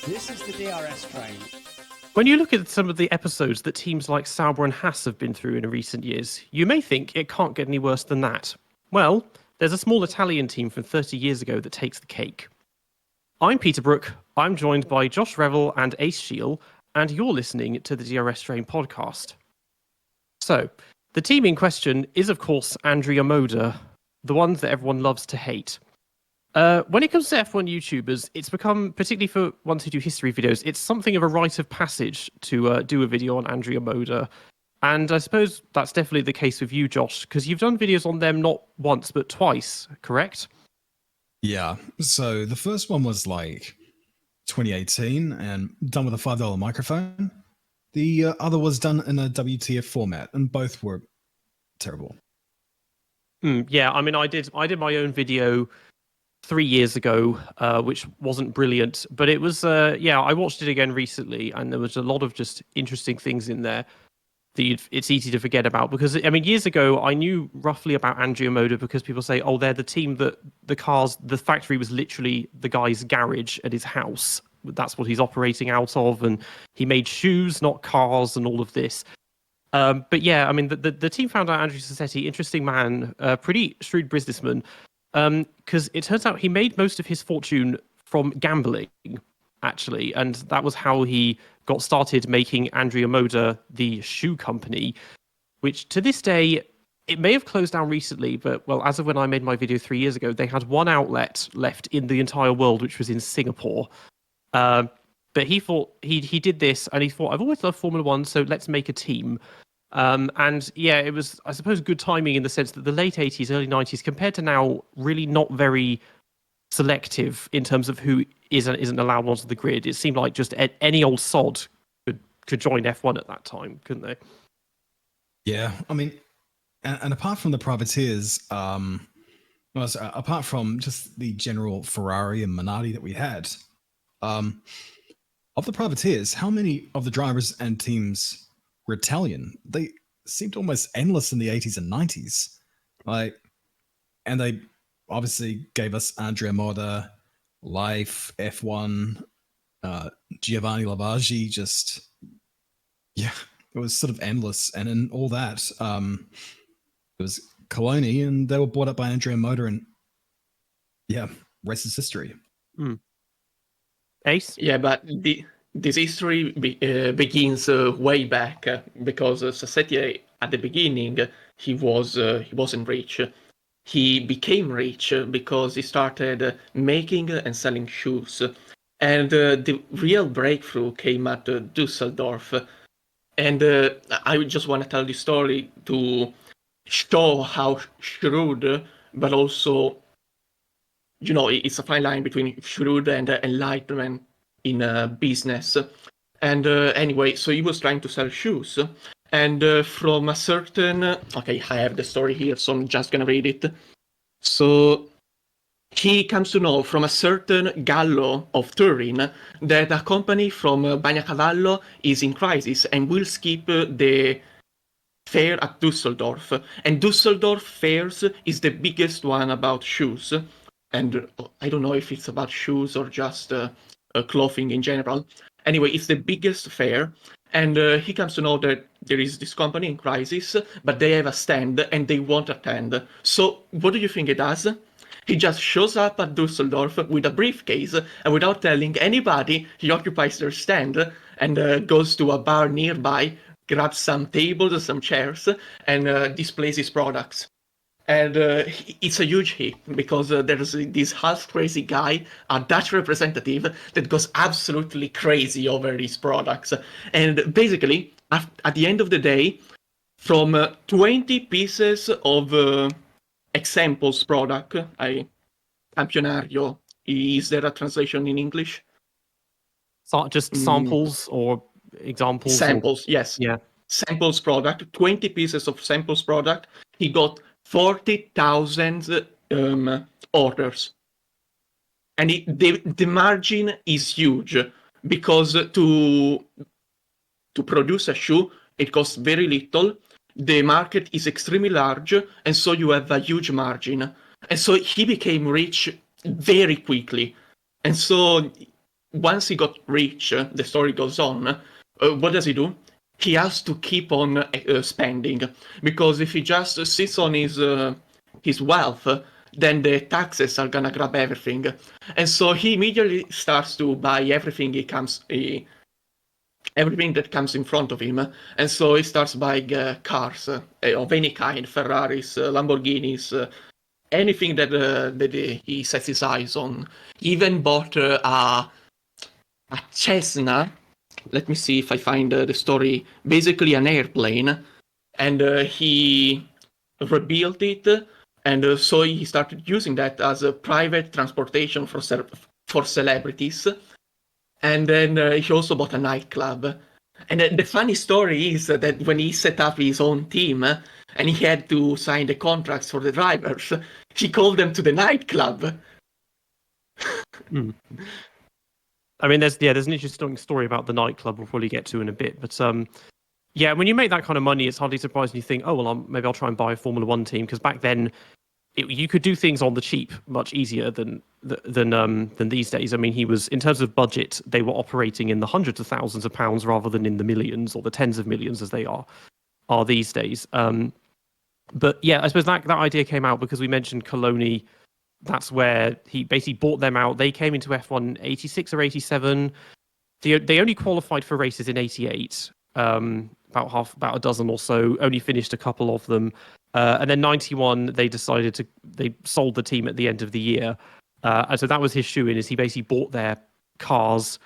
This is the DRS train. When you look at some of the episodes that teams like Sauber and Haas have been through in recent years, you may think it can't get any worse than that. Well, there's a small Italian team from 30 years ago that takes the cake. I'm Peter Brook, I'm joined by Josh Revel and Ace Shield, and you're listening to the DRS Train podcast. So, the team in question is, of course, Andrea Moda, the ones that everyone loves to hate. When it comes to F1 YouTubers, it's become, particularly for ones who do history videos, it's something of a rite of passage to do a video on Andrea Moda. And I suppose that's definitely the case with you, Josh, because you've done videos on them not once, but twice, correct? Yeah. So the first one was like 2018 and done with a $5 microphone. The other was done in a WTF format, and both were terrible. Yeah, I mean, I did my own video 3 years ago, which wasn't brilliant, but it was, I watched it again recently, and there was a lot of just interesting things in there that it's easy to forget about. Because, I mean, years ago, I knew roughly about Andrea Moda because people say, oh, they're the team that the factory was literally the guy's garage at his house. That's what he's operating out of, and he made shoes, not cars, and all of this. But yeah, I mean, the team founder, Andrew Sassetti, interesting man, pretty shrewd businessman, because it turns out he made most of his fortune from gambling, actually, and that was how he got started making Andrea Moda the shoe company, which to this day, it may have closed down recently, but well, as of when I made my video 3 years ago, they had one outlet left in the entire world, which was in Singapore. But he thought he did this, and he thought, I've always loved Formula One, so let's make a team. And yeah, it was, I suppose, good timing in the sense that the late 80s, early 90s, compared to now, really not very selective in terms of who is and isn't allowed onto the grid. It seemed like just any old sod could join F1 at that time, couldn't they? Yeah, I mean, and apart from the privateers, apart from just the general Ferrari and Minardi that we had, of the privateers, how many of the drivers and teams were Italian? They seemed almost endless in the 80s and 90s. And they obviously gave us Andrea Moda, Life, F1, Giovanni Lavaggi, it was sort of endless. And in all that, it was Coloni, and they were brought up by Andrea Moda, and rest is history. Ace? Yeah, but this history begins way back because Sassetti at the beginning he wasn't rich. He became rich because he started making and selling shoes, and the real breakthrough came at Düsseldorf. And I just want to tell this story to show how shrewd, but also, you know, it's a fine line between shrewd and enlightenment in business. And anyway, so he was trying to sell shoes. And from a certain... Okay, I have the story here, so I'm just going to read it. So he comes to know from a certain Gallo of Turin that a company from Bagnacavallo is in crisis and will skip the fair at Düsseldorf. And Düsseldorf fairs is the biggest one about shoes. And I don't know if it's about shoes or just clothing in general. Anyway, it's the biggest fair. And he comes to know that there is this company in crisis, but they have a stand and they won't attend. So what do you think he does? He just shows up at Düsseldorf with a briefcase, and without telling anybody, he occupies their stand and goes to a bar nearby, grabs some tables, some chairs, and displays his products. And it's a huge hit because there's this half-crazy guy, a Dutch representative, that goes absolutely crazy over his products. And basically, at the end of the day, from 20 pieces of examples product, campionario, is there a translation in English? Just samples or examples? Samples, yes. Yeah. Samples product, 20 pieces of samples product. He got 40,000 orders. And the margin is huge because to produce a shoe, it costs very little. The market is extremely large, and so you have a huge margin. And so he became rich very quickly. And so once he got rich, the story goes on. What does he do? He has to keep on spending, because if he just sits on his wealth, then the taxes are gonna grab everything, and so he immediately starts to buy everything everything that comes in front of him, and so he starts buying cars of any kind, Ferraris, Lamborghinis, anything that he sets his eyes on. He even bought a Cessna. Let me see if I find the story. Basically, an airplane, and he rebuilt it, and so he started using that as a private transportation for celebrities. And then he also bought a nightclub. And the funny story is that when he set up his own team and he had to sign the contracts for the drivers, he called them to the nightclub. I mean, there's an interesting story about the nightclub we'll probably get to in a bit, but yeah, when you make that kind of money, it's hardly surprising you think, oh well, maybe I'll try and buy a Formula One team, because back then you could do things on the cheap much easier than these days. I mean, he was, in terms of budget, they were operating in the hundreds of thousands of pounds rather than in the millions or the tens of millions as they are these days. But yeah, I suppose that idea came out because we mentioned Coloni. That's where he basically bought them out. They came into F1 86 or 87. They only qualified for races in 88. About a dozen or so. Only finished a couple of them. And then 91, they sold the team at the end of the year. And so that was his shoe-in, is he basically bought their cars.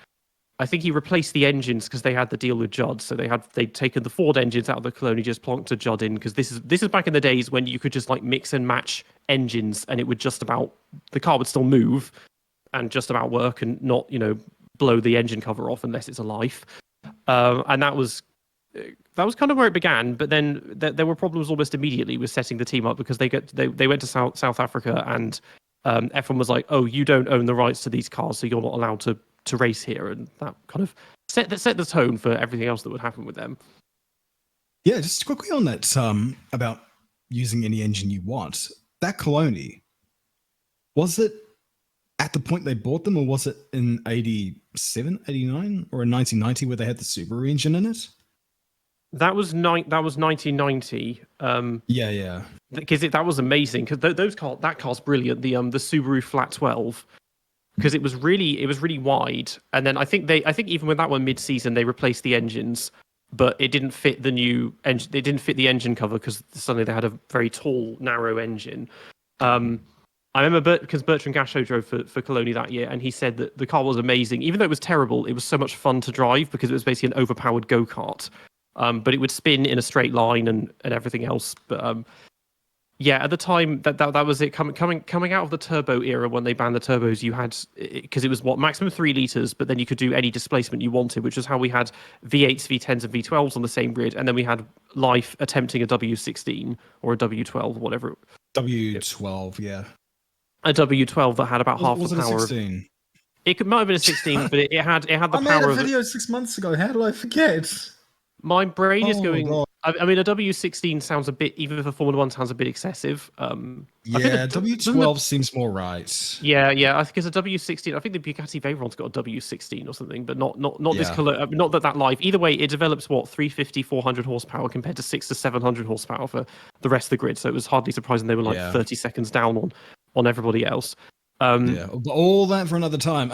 I think he replaced the engines because they had the deal with Judd. So they'd taken the Ford engines out of the Coloni, just plonked a Judd in, because this is back in the days when you could just like mix and match engines and it would just about, the car would still move and just about work and not, blow the engine cover off unless it's a life. And that was kind of where it began. But then there were problems almost immediately with setting the team up, because they went to South Africa, and F1 was like, oh, you don't own the rights to these cars, so you're not allowed to race here, and that kind of set the tone for everything else that would happen with them. Yeah, just quickly on that, about using any engine you want. That Coloni, was it at the point they bought them, or was it in 87, 89, or in 1990 where they had the Subaru engine in it? That was 1990. Yeah. Because that was amazing. Because that car's brilliant. The Subaru Flat 12. Because it was really wide, and then I think even with that one mid-season they replaced the engines, but it didn't fit the new engine. It didn't fit the engine cover because suddenly they had a very tall, narrow engine. I remember because Bertrand Gachot drove for Coloni that year, and he said that the car was amazing, even though it was terrible. It was so much fun to drive because it was basically an overpowered go-kart, but it would spin in a straight line and everything else. But yeah, at the time that was it. Coming out of the turbo era, when they banned the turbos, you had, because it was maximum 3 liters, but then you could do any displacement you wanted, which was how we had V8s, V10s, and V12s on the same grid, and then we had Life attempting a W16 or a W12, whatever. W12, yeah. A W12 that had about half the power. Was it a 16? Might have been a 16, but it had the I power made a of. video 6 months ago. How did I forget? My brain is Oh, going. God. I mean, a W16 sounds a bit, even for Formula One, sounds a bit excessive. Yeah, W12 W12 seems more right. Yeah. I think it's a W16. I think the Bugatti Veyron's got a W16 or something, but not this Yeah. color. Not that Live. Either way, it develops 350, 400 horsepower compared to 600 to 700 horsepower for the rest of the grid. So it was hardly surprising they were 30 seconds down on everybody else. Yeah, but all that for another time.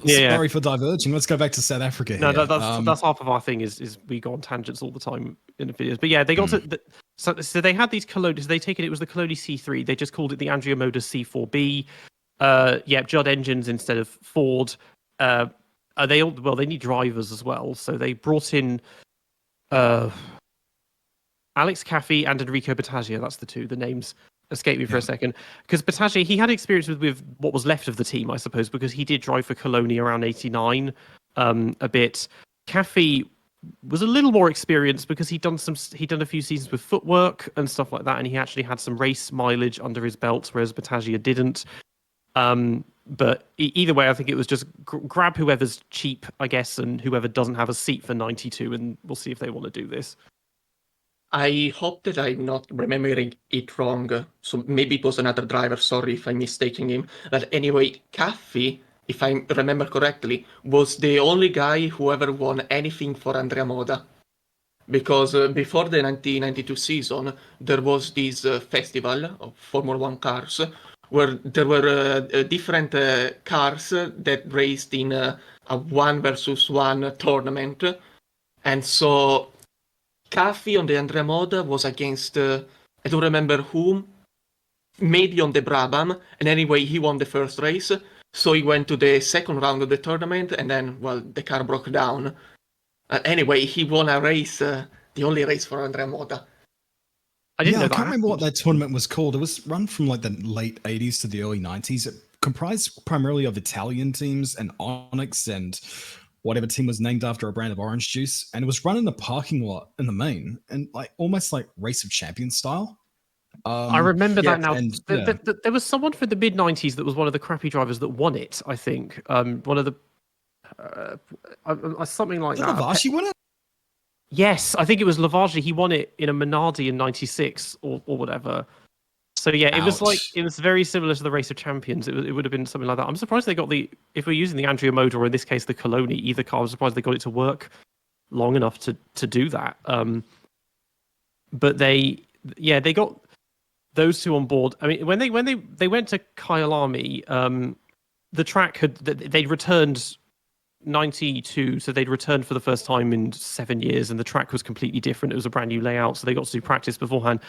Sorry for diverging. Let's go back to South Africa here. No, that's half of our thing. Is we go on tangents all the time in the videos. But yeah, they got to. So they had these Coloni. They taken it was the Coloni C3. They just called it the Andrea Moda C4B. Judd engines instead of Ford. They need drivers as well. So they brought in Alex Caffey and Enrico Battaglia. That's the two. The names escape me for a second, because Battaglia, he had experience with what was left of the team, I suppose, because he did drive for Coloni around 89 a bit. Caffey was a little more experienced because he'd done a few seasons with footwork and stuff like that, and he actually had some race mileage under his belt, whereas Battaglia didn't. But either way, I think it was just grab whoever's cheap, I guess, and whoever doesn't have a seat for 92, and we'll see if they want to do this. I hope that I'm not remembering it wrong. So maybe it was another driver. Sorry if I'm mistaking him. But anyway, Caffey if I remember correctly, was the only guy who ever won anything for Andrea Moda. Because before the 1992 season, there was this festival of Formula One cars where there were different cars that raced in a 1 versus 1 tournament. And so Caffey on the Andrea Moda was against, I don't remember whom, maybe on the Brabham, and anyway, he won the first race. So he went to the second round of the tournament, and then, well, the car broke down. Anyway, he won a race, the only race for Andrea Moda. I didn't know I that can't remember what happened. that tournament was called. It was run from like the late 80s to the early 90s. It comprised primarily of Italian teams and Onyx and whatever team was named after a brand of orange juice. And it was run in a parking lot in the main and like almost like Race of Champions style. I remember yeah, that now. and, There was someone from the mid '90s that was one of the crappy drivers that won it. I think one of the something like Did that. Lavashi win it? Yes, I think it was Lavarzy. He won it in a Minardi in '96 or whatever. So yeah, it was like Ouch. it was very similar to the Race of Champions. It would have been something like that. I'm surprised they got if we're using the Andrea Moda or in this case the Coloni, either car. I'm surprised they got it to work long enough to do that. But they got those two on board. I mean, when they went to Kyalami, the track they'd returned 92, so they'd returned for the first time in 7 years, and the track was completely different. It was a brand new layout, so they got to do practice beforehand.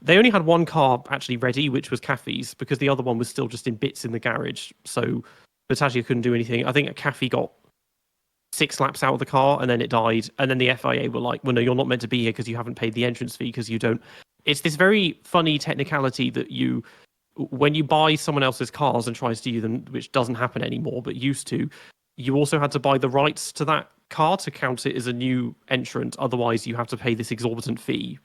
They only had one car actually ready, which was Caffey's, because the other one was still just in bits in the garage. So Battaglia couldn't do anything. I think Caffey got 6 laps out of the car, and then it died. And then the FIA were like, well, no, you're not meant to be here because you haven't paid the entrance fee because you don't. It's this very funny technicality that when you buy someone else's cars and try to steal them, which doesn't happen anymore, but used to, you also had to buy the rights to that car to count it as a new entrant. Otherwise, you have to pay this exorbitant fee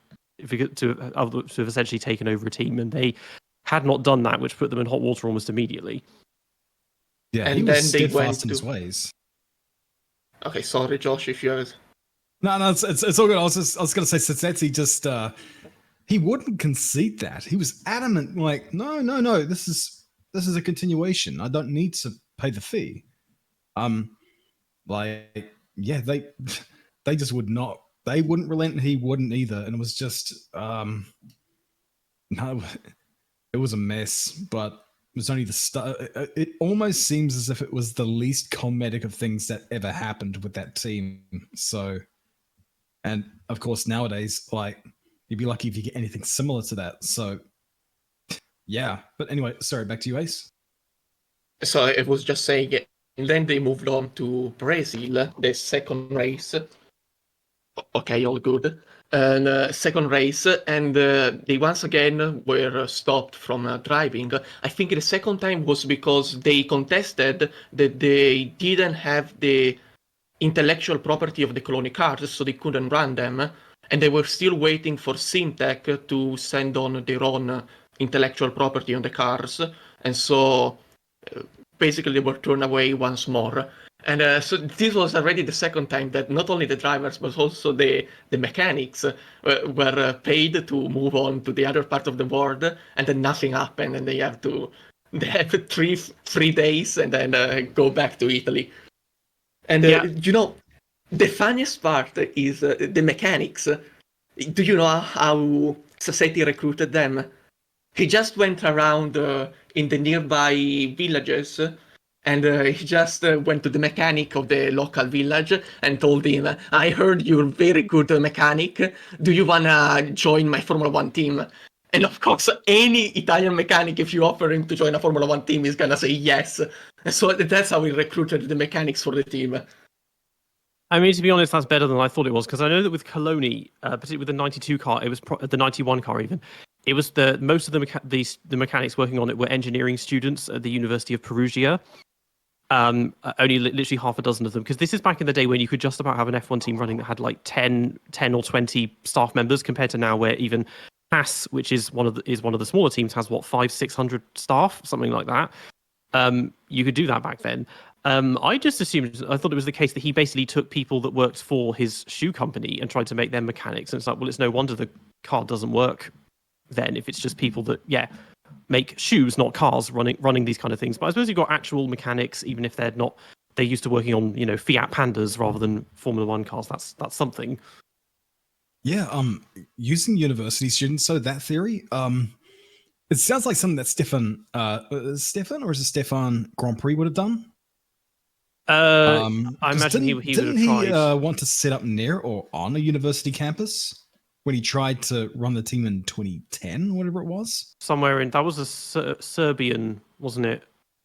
to have essentially taken over a team. And they had not done that, which put them in hot water almost immediately. Yeah, And he then was they steadfast went in his to- ways. Okay, sorry, Josh, if you're... No, it's all good. I was going to say, Sassetti just he wouldn't concede that. He was adamant, like, no, this is a continuation. I don't need to pay the fee. Like, yeah, they just would not. They wouldn't relent, and he wouldn't either. And it was just, no, it was a mess. But it was only the start. It almost seems as if it was the least comedic of things that ever happened with that team. So, and of course, nowadays, like, you'd be lucky if you get anything similar to that. So, yeah. But anyway, sorry, back to you, Ace. So I was just saying, and then they moved on to Brazil, the second race. Okay, all good. And second race, and they once again were stopped from driving. I think the second time was because they contested that they didn't have the intellectual property of the Coloni cars, so they couldn't run them. And they were still waiting for Syntec to send on their own intellectual property on the cars. And so basically they were turned away once more. And so this was already the second time that not only the drivers but also the mechanics were paid to move on to the other part of the world, and then nothing happened, and they have 3 days and then go back to Italy. And the funniest part is the mechanics. Do you know how Sassetti recruited them? He just went around in the nearby villages, and he just went to the mechanic of the local village and told him, I heard you're a very good mechanic. Do you want to join my Formula One team? And of course, any Italian mechanic, if you offer him to join a Formula One team, is going to say yes. And so that's how he recruited the mechanics for the team. I mean, to be honest, that's better than I thought it was, because I know that with Coloni, particularly with the 92 car, it was the 91 car even, it was most of the mechanics working on it were engineering students at the University of Perugia. Only literally half a dozen of them, because this is back in the day when you could just about have an F1 team running that had like 10 or 20 staff members, compared to now where even Haas, which is one of the smaller teams, has 500-600 staff, something like that. You could do that back then. I just assumed, I thought it was the case that he basically took people that worked for his shoe company and tried to make them mechanics. And it's like, well, it's no wonder the car doesn't work then if it's just people that, make shoes, not cars, running these kind of things. But I suppose you've got actual mechanics, even if they're used to working on Fiat Pandas rather than Formula One cars. That's something. Yeah, using university students, so that theory, it sounds like something that Stefan Grand Prix would have done. I imagine he would have tried. Want to set up near or on a university campus when he tried to run the team in 2010, whatever it was? Somewhere in, that was a Serbian, wasn't it?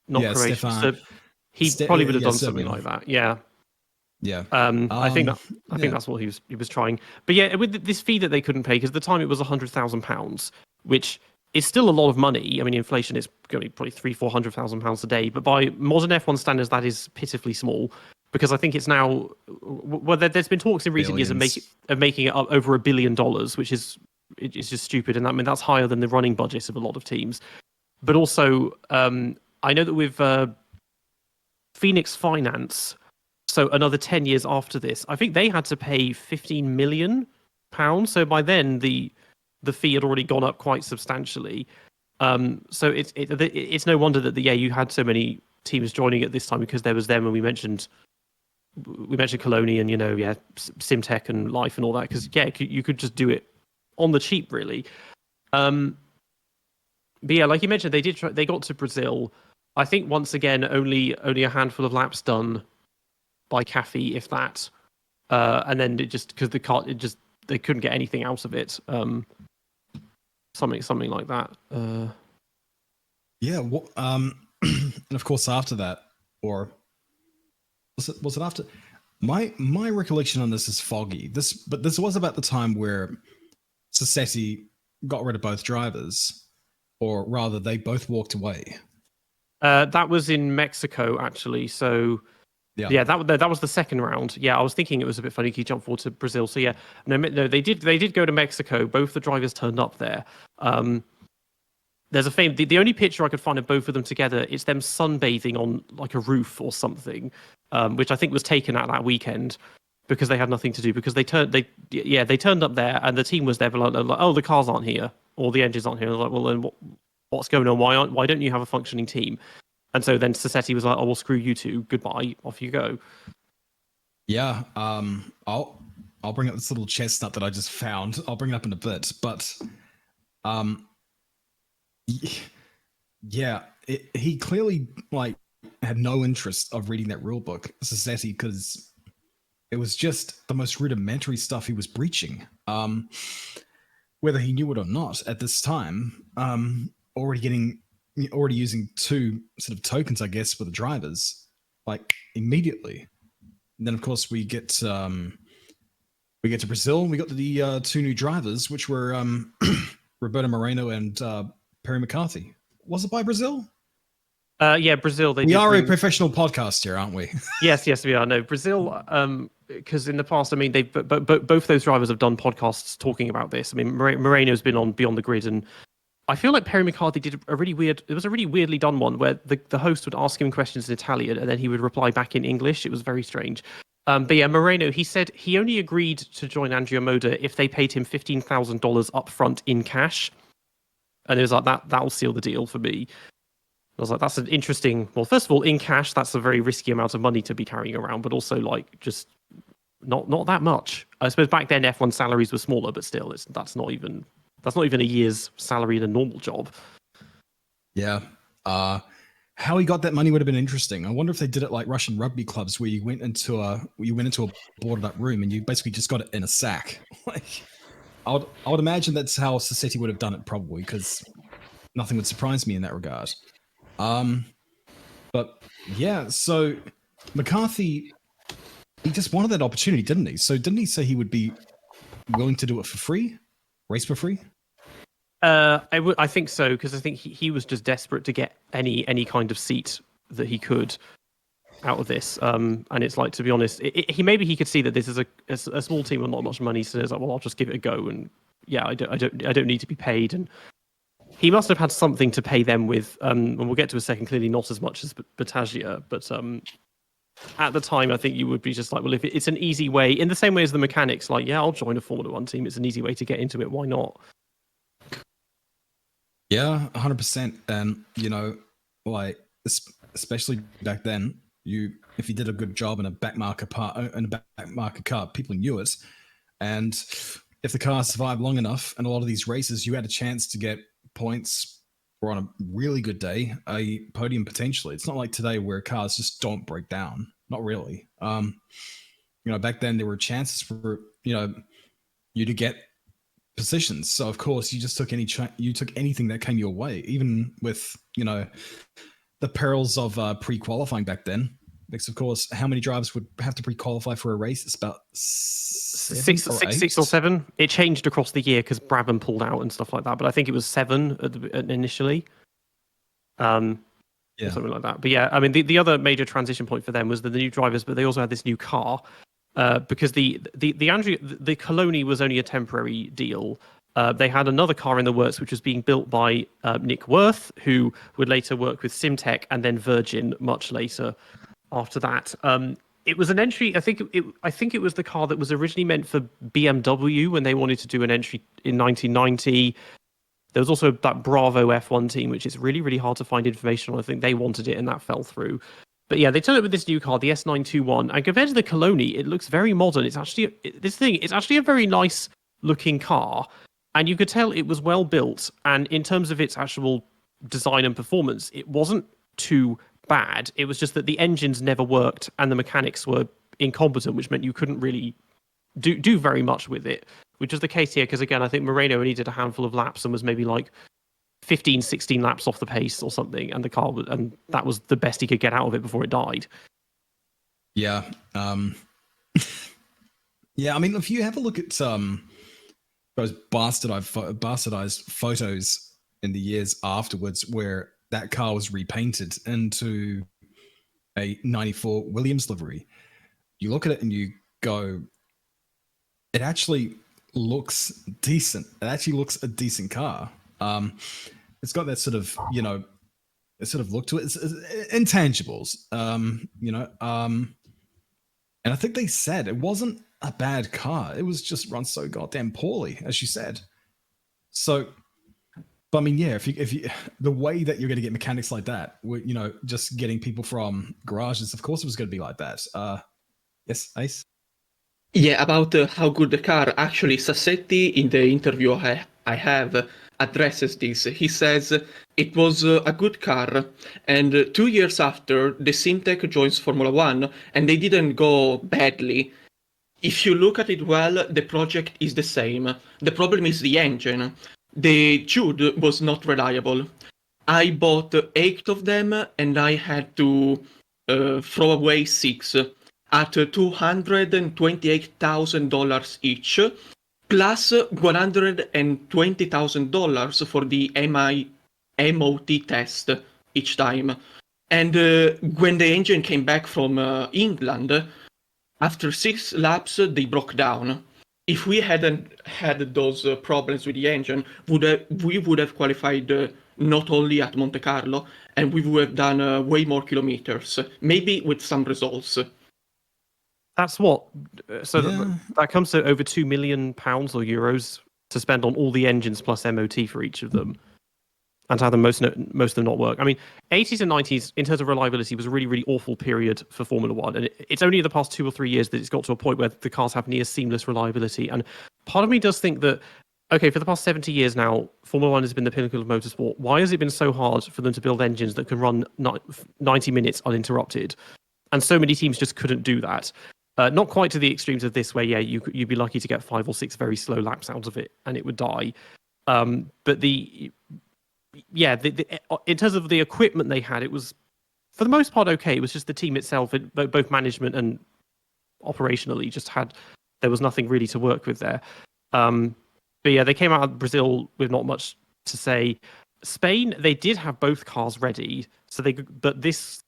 Not Croatian. Stefan. He probably would have done Serbian. something like that. Yeah. Yeah. I think that's what he was trying. But yeah, with this fee that they couldn't pay, because at the time it was £100,000, which is still a lot of money. I mean, inflation is going to be probably £300,000-400,000 a day, but by modern F1 standards, that is pitifully small. Because I think it's now, well, there's been talks in recent years of making it up over $1 billion, which is just stupid. And that's higher than the running budgets of a lot of teams. But also, I know that with Phoenix Finance, so another 10 years after this, I think they had to pay £15 million. So by then, the fee had already gone up quite substantially. So it's no wonder that you had so many teams joining at this time, because there was them, and we mentioned Coloni and Simtech and Life and all that, because you could just do it on the cheap, really. But yeah, like you mentioned, they got to Brazil. I think once again only a handful of laps done by Caffey, if that, and then it just, because they couldn't get anything out of it. Something like that. Yeah. And of course, after that, or was it after? My recollection on this is foggy. But this was about the time where Sassetti got rid of both drivers, or rather, they both walked away. That was in Mexico, actually. So yeah, that was the second round. Yeah, I was thinking it was a bit funny he jumped forward to Brazil. So yeah, no, they did go to Mexico. Both the drivers turned up there. There's a famous, the only picture I could find of both of them together, it's them sunbathing on like a roof or something, which I think was taken at that weekend because they had nothing to do, because they turned up there and the team was there, but like, oh, the cars aren't here or the engines aren't here. I was like, well, then what's going on? Why don't you have a functioning team? And so then Sassetti was like, oh, well, screw you two, goodbye, off you go. Yeah, I'll bring up this little chestnut that I just found. I'll bring it up in a bit, but yeah, he clearly had no interest of reading that rule book, Sassetti, because it was just the most rudimentary stuff he was breaching. Whether he knew it or not at this time, already using two sort of tokens, I guess, for the drivers, immediately. And then of course we get to Brazil. We got the two new drivers, which were Roberto Moreno and Perry McCarthy. Was it by Brazil? Yeah, Brazil. We are a professional podcast here, aren't we? Yes, we are. No, Brazil. Because in the past, I mean, both those drivers have done podcasts talking about this. I mean, Moreno's been on Beyond the Grid, and I feel like Perry McCarthy did a really weird. It was a really weirdly done one where the host would ask him questions in Italian, and then he would reply back in English. It was very strange. But yeah, Moreno, he said he only agreed to join Andrea Moda if they paid him $15,000 up front in cash. And it was like, that'll seal the deal for me. I was like, that's an interesting, well, first of all, in cash, that's a very risky amount of money to be carrying around, but also just not that much. I suppose back then F1 salaries were smaller, but still, that's not even a year's salary in a normal job. Yeah. How he got that money would have been interesting. I wonder if they did it like Russian rugby clubs, where you went into a boarded up room and you basically just got it in a sack. I would imagine that's how Sassetti would have done it, probably, because nothing would surprise me in that regard. But yeah, so McCarthy, he just wanted that opportunity, didn't he? So didn't he say he would be willing to do it for free, race for free? I think so, because I think he was just desperate to get any kind of seat that he could out of this. And it's like, to be honest, he could see that this is a small team with not much money, so it's like, well, I'll just give it a go. And yeah, I don't need to be paid. And he must have had something to pay them with. And we'll get to a second. Clearly, not as much as Battaglia, but at the time, I think you would be just like, well, if it's an easy way, in the same way as the mechanics, like, yeah, I'll join a Formula One team. It's an easy way to get into it. Why not? Yeah, 100%. And like especially back then, if you did a good job in a backmarker car, people knew it. And if the car survived long enough, and a lot of these races, you had a chance to get points, or on a really good day, a podium potentially. It's not like today where cars just don't break down. Not really. Back then there were chances for you to get positions. So of course you just took you took anything that came your way, even with the perils of pre-qualifying back then. Because of course, how many drivers would have to pre-qualify for a race? It's about six or seven. It changed across the year because Brabham pulled out and stuff like that. But I think it was 7 initially. Or something like that. But yeah, I mean, the other major transition point for them was the new drivers, but they also had this new car. Because the Coloni was only a temporary deal. They had another car in the works, which was being built by Nick Worth, who would later work with Simtech and then Virgin much later. After that, it was an entry. I think it was the car that was originally meant for BMW when they wanted to do an entry in 1990. There was also that Bravo F1 team, which is really, really hard to find information on. I think they wanted it and that fell through. But yeah, they turned up with this new car, the S921, and compared to the Coloni, it looks very modern. It's actually a very nice looking car, and you could tell it was well built. And in terms of its actual design and performance, it wasn't too bad. It was just that the engines never worked and the mechanics were incompetent, which meant you couldn't really do very much with it, which is the case here. Because again, I think Moreno only did a handful of laps and was maybe like 15, 16 laps off the pace or something, and that was the best he could get out of it before it died. Yeah. Yeah, I mean, if you have a look at those bastardized photos in the years afterwards where that car was repainted into a 94 Williams livery, you look at it and you go, it actually looks decent. It actually looks a decent car. It's got that sort of, look to it. It's intangibles, and I think they said it wasn't a bad car. It was just run so goddamn poorly, as you said. So, but I mean, yeah, if you the way that you're going to get mechanics like that, just getting people from garages, of course it was going to be like that. Yes, Ace? Yeah, about how good the car. Actually, Sassetti, in the interview I have, addresses this. He says it was a good car, and 2 years after, the Simtech joins Formula One, and they didn't go badly. If you look at it well, the project is the same. The problem is the engine. The Jude was not reliable. I bought 8 of them, and I had to throw away 6 at $228,000 each, plus $120,000 for the MOT test each time. And when the engine came back from England, after 6 laps, they broke down. If we hadn't had those problems with the engine, we would have qualified not only at Monte Carlo, and we would have done way more kilometers, maybe with some results. That's what. So that comes to over £2 million or euros to spend on all the engines plus MOT for each of them, and to have them most of them not work. I mean, 80s and 90s in terms of reliability was a really, really awful period for Formula One, and it's only in the past 2 or 3 years that it's got to a point where the cars have near seamless reliability. And part of me does think that, okay, for the past 70 years now, Formula One has been the pinnacle of motorsport. Why has it been so hard for them to build engines that can run 90 minutes uninterrupted? And so many teams just couldn't do that. Not quite to the extremes of this, where you'd be lucky to get 5 or 6 very slow laps out of it, and it would die. But in terms of the equipment they had, it was for the most part okay. It was just the team itself, both management and operationally, there was nothing really to work with there. But yeah, they came out of Brazil with not much to say. Spain, they did have both cars ready, but this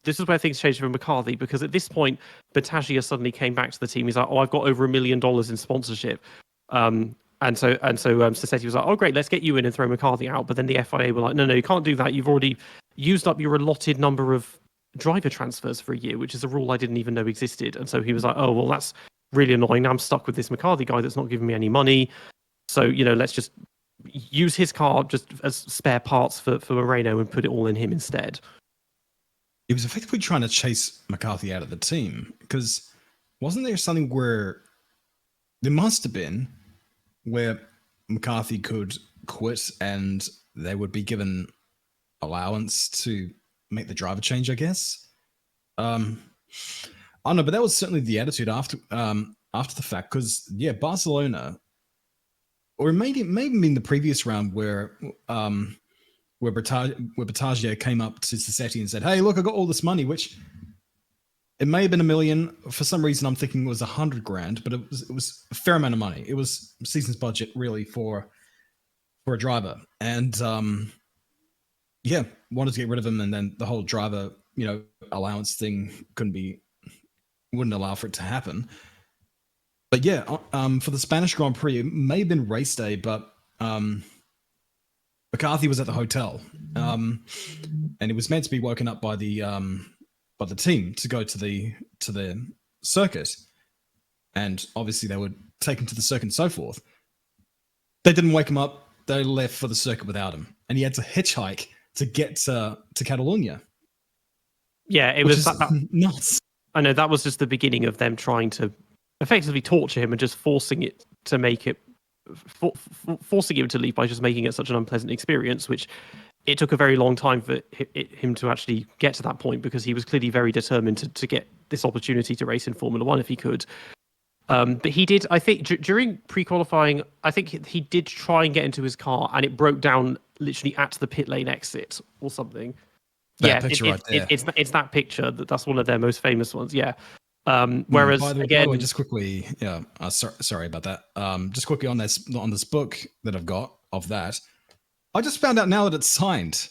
is where things changed for McCarthy, because at this point, Battaglia suddenly came back to the team. He's like, I've got over $1 million in sponsorship. And so Sassetti was like, oh, great, let's get you in and throw McCarthy out. But then the FIA were like, no, you can't do that. You've already used up your allotted number of driver transfers for a year, which is a rule I didn't even know existed. And so he was like, oh, well, that's really annoying. Now I'm stuck with this McCarthy guy that's not giving me any money. So, let's just use his car just as spare parts for Moreno and put it all in him instead. He was effectively trying to chase McCarthy out of the team, because wasn't there something where there must have been where McCarthy could quit and they would be given allowance to make the driver change, I guess. I don't know, but that was certainly the attitude after the fact, because yeah, Barcelona, or it may have been the previous round where Battaglio came up to Sassetti and said, "Hey, look, I got all this money," which it may have been $1 million. For some reason, I'm thinking it was $100,000, but it was a fair amount of money. It was season's budget really for a driver, and yeah, wanted to get rid of him, and then the whole driver, allowance thing wouldn't allow for it to happen. But yeah, for the Spanish Grand Prix, it may have been race day, but McCarthy was at the hotel, and he was meant to be woken up by the team to go to the circuit, and obviously they would take him to the circuit and so forth. They didn't wake him up. They left for the circuit without him, and he had to hitchhike to get to Catalonia. Yeah, it was nuts. I know that was just the beginning of them trying to effectively torture him and just forcing it to make it forcing him to leave by just making it such an unpleasant experience, which it took a very long time for him to actually get to that point, because he was clearly very determined to get this opportunity to race in Formula One if he could. But he did, I think, during pre-qualifying, I think he did try and get into his car, and it broke down literally at the pit lane exit or something. That picture right there. It's that picture. That's one of their most famous ones. Yeah. Whereas by the way, just quickly, sorry about that. Just quickly on this book that I've got of that, I just found out now that it's signed.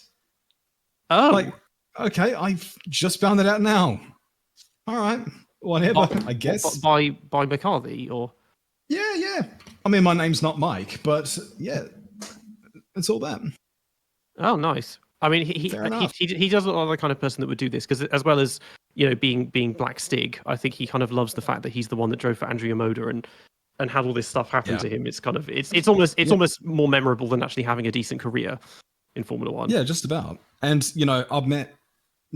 Oh, okay, I've just found that out now. All right, whatever. I guess by McCarthy or yeah. I mean, my name's not Mike, but yeah, it's all that. Oh, nice. I mean, he does look like the kind of person that would do this, because as well as being Black Stig, I think he kind of loves the fact that he's the one that drove for Andrea Moda and had all this stuff happen to him. It's kind of it's almost more memorable than actually having a decent career in Formula One. Yeah, just about. And I've met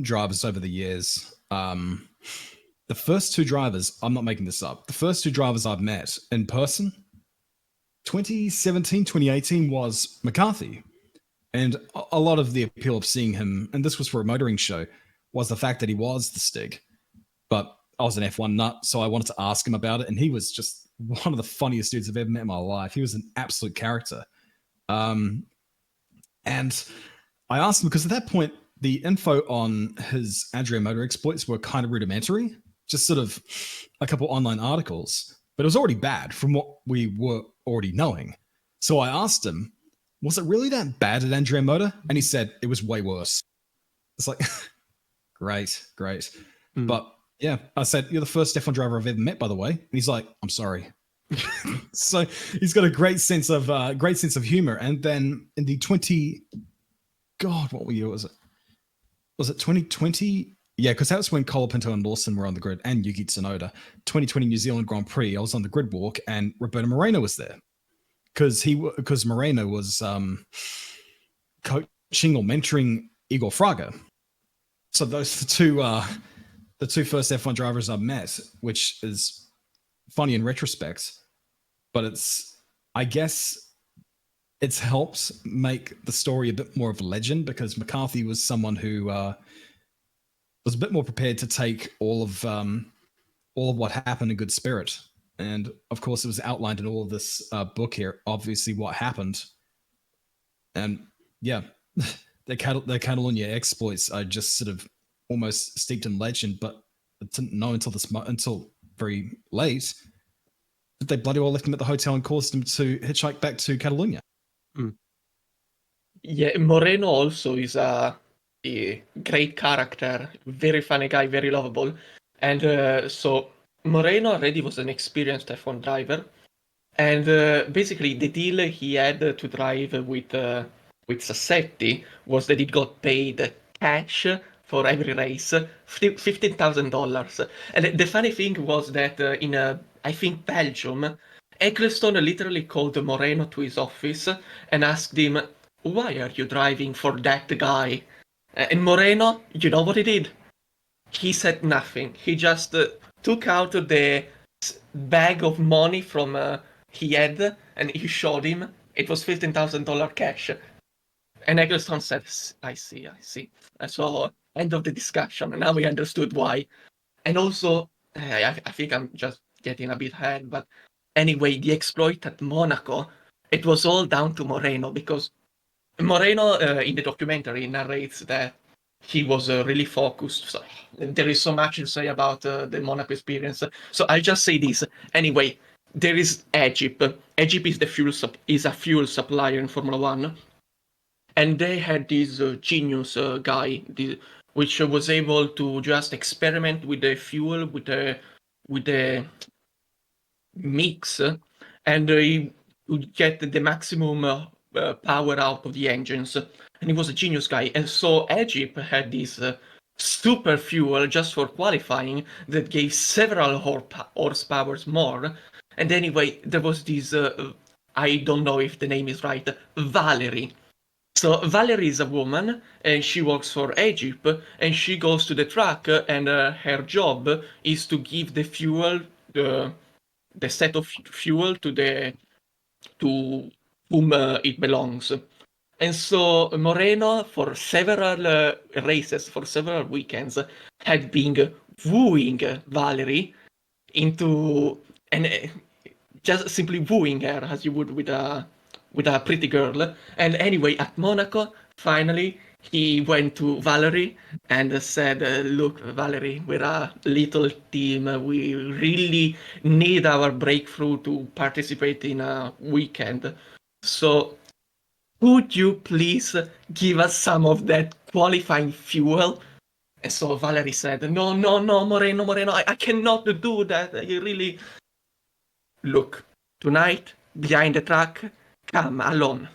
drivers over the years. The first two drivers, I'm not making this up, the first two drivers I've met in person, 2017, 2018, was McCarthy. And a lot of the appeal of seeing him, and this was for a motoring show, was the fact that he was the Stig. But I was an F1 nut, so I wanted to ask him about it, and he was just one of the funniest dudes I've ever met in my life. He was an absolute character. And I asked him, because at that point, the info on his Andrea Moda exploits were kind of rudimentary, just sort of a couple online articles, but it was already bad from what we were already knowing. So I asked him, was it really that bad at Andrea Moda? And he said it was way worse. It's like, great. But yeah, I said, you're the first F1 driver I've ever met, by the way. And he's like, I'm sorry. So he's got a great sense of humor. And then in the what year was it? Was it 2020? Yeah, because that was when Colapinto and Lawson were on the grid, and Yuki Tsunoda. 2020 New Zealand Grand Prix, I was on the grid walk, and Roberto Moreno was there. Because Moreno was coaching or mentoring Igor Fraga. So those are the two first F1 drivers I've met, which is funny in retrospect, but I guess it's helped make the story a bit more of a legend, because McCarthy was someone who was a bit more prepared to take all of what happened in good spirit. And of course, it was outlined in all of this book here, obviously what happened. And yeah, the Catalonia exploits are just sort of almost steeped in legend, but I didn't know until very late that they bloody well left him at the hotel and caused him to hitchhike back to Catalonia. Yeah, Moreno also is a great character, very funny guy, very lovable. And so Moreno already was an experienced F1 driver, and basically the deal he had to drive with Sassetti was that he got paid cash for every race, $15,000. And the funny thing was that in I think Belgium, Eccleston literally called Moreno to his office and asked him, "Why are you driving for that guy?" And Moreno, you know what he did? He said nothing. He just took out the bag of money from he had and he showed him. It was $15,000 cash. And Eccleston said, I see. So, end of the discussion. Now we understood why. And also, I think I'm just getting a bit ahead, but anyway, the exploit at Monaco, it was all down to Moreno, because Moreno in the documentary narrates that he was really focused. So there is so much to say about the Monaco experience. So I'll just say this. Anyway, there is Egypt. Egypt is is a fuel supplier in Formula One, and they had this genius guy, which was able to just experiment with the fuel, with the mix, and he would get the maximum power out of the engines. And he was a genius guy. And so Egypt had this super fuel just for qualifying that gave several horsepowers more. And anyway, there was this, I don't know if the name is right, Valerie. So Valerie is a woman, and she works for Egypt, and she goes to the track, and her job is to give the fuel, the set of fuel to whom it belongs. And so Moreno, for several races, for several weekends, had been wooing Valerie into, and just simply wooing her as you would with a pretty girl. And anyway, at Monaco, finally, he went to Valerie and said, "Look, Valerie, we're a little team. We really need our breakthrough to participate in a weekend. So could you please give us some of that qualifying fuel?" And so Valerie said, No, Moreno, I cannot do that. You really... Look, tonight, behind the track, come alone.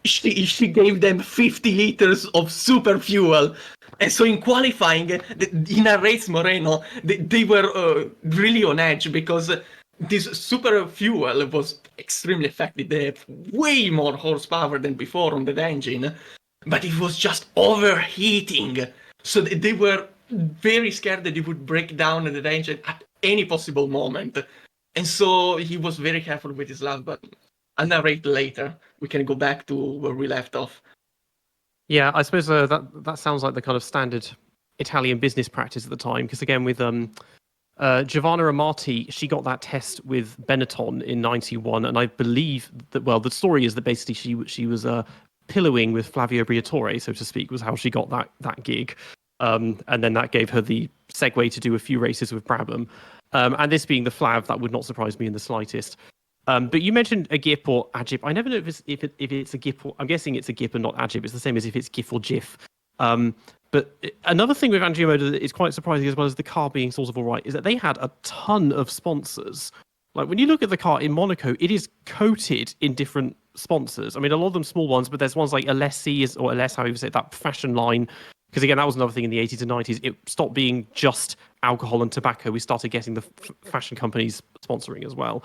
She gave them 50 liters of super fuel. And so in qualifying, in a race, Moreno, they were really on edge, because this super fuel was extremely effective. They had way more horsepower than before on the engine, but it was just overheating. So they were very scared that it would break down the engine at any possible moment. And so he was very careful with his love, but I'll narrate later. We can go back to where we left off. Yeah, I suppose that sounds like the kind of standard Italian business practice at the time. Because again, with Giovanna Amati, she got that test with Benetton in '91, and I believe that, well, the story is that basically she was pillowing with Flavio Briatore, so to speak, was how she got that gig, and then that gave her the segue to do a few races with Brabham. And this being the Flav, that would not surprise me in the slightest. But you mentioned a GIP or AGIP. I never know if it's a GIP or... I'm guessing it's a GIP and not AGIP. It's the same as if it's GIF or GIF. But another thing with Andrea Moda that is quite surprising, as well as the car being sort of all right, is that they had a ton of sponsors. Like, when you look at the car in Monaco, it is coated in different sponsors. I mean, a lot of them small ones, but there's ones like Alessi, or Aless, how you say it, that fashion line. Because again, that was another thing in the 80s and 90s. It stopped being just alcohol and tobacco. We started getting the fashion companies sponsoring as well.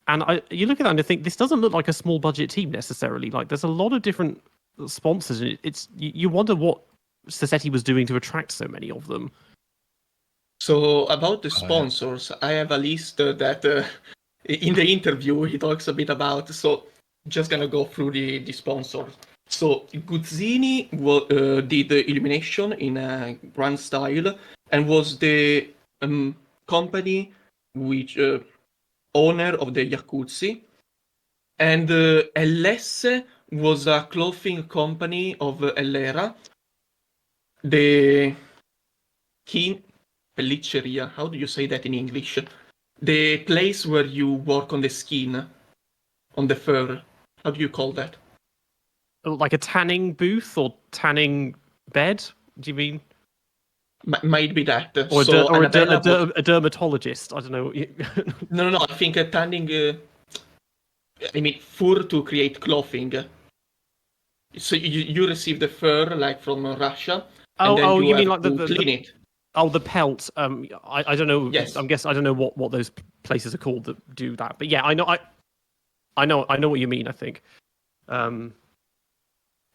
And you look at that and you think, this doesn't look like a small budget team necessarily. Like, there's a lot of different sponsors, and you wonder what Sassetti was doing to attract so many of them. So about the sponsors, I have a list that in the interview he talks a bit about. So just gonna go through the sponsors. So Guzzini did the illumination in a grand style, and was the company which owner of the Jacuzzi. And LS was a clothing company of Ellera. The pellicceria, how do you say that in English? The place where you work on the skin, on the fur. How do you call that? Like a tanning booth or tanning bed? Do you mean? Might be that. Or, so a dermatologist? I don't know. No. I think tanning. I mean, fur to create clothing. So you receive the fur like from Russia, and then you mean have like to clean it. Oh, the pelt. I don't know. Yes. I guess I don't know what those places are called that do that. But yeah, I know what you mean. I think.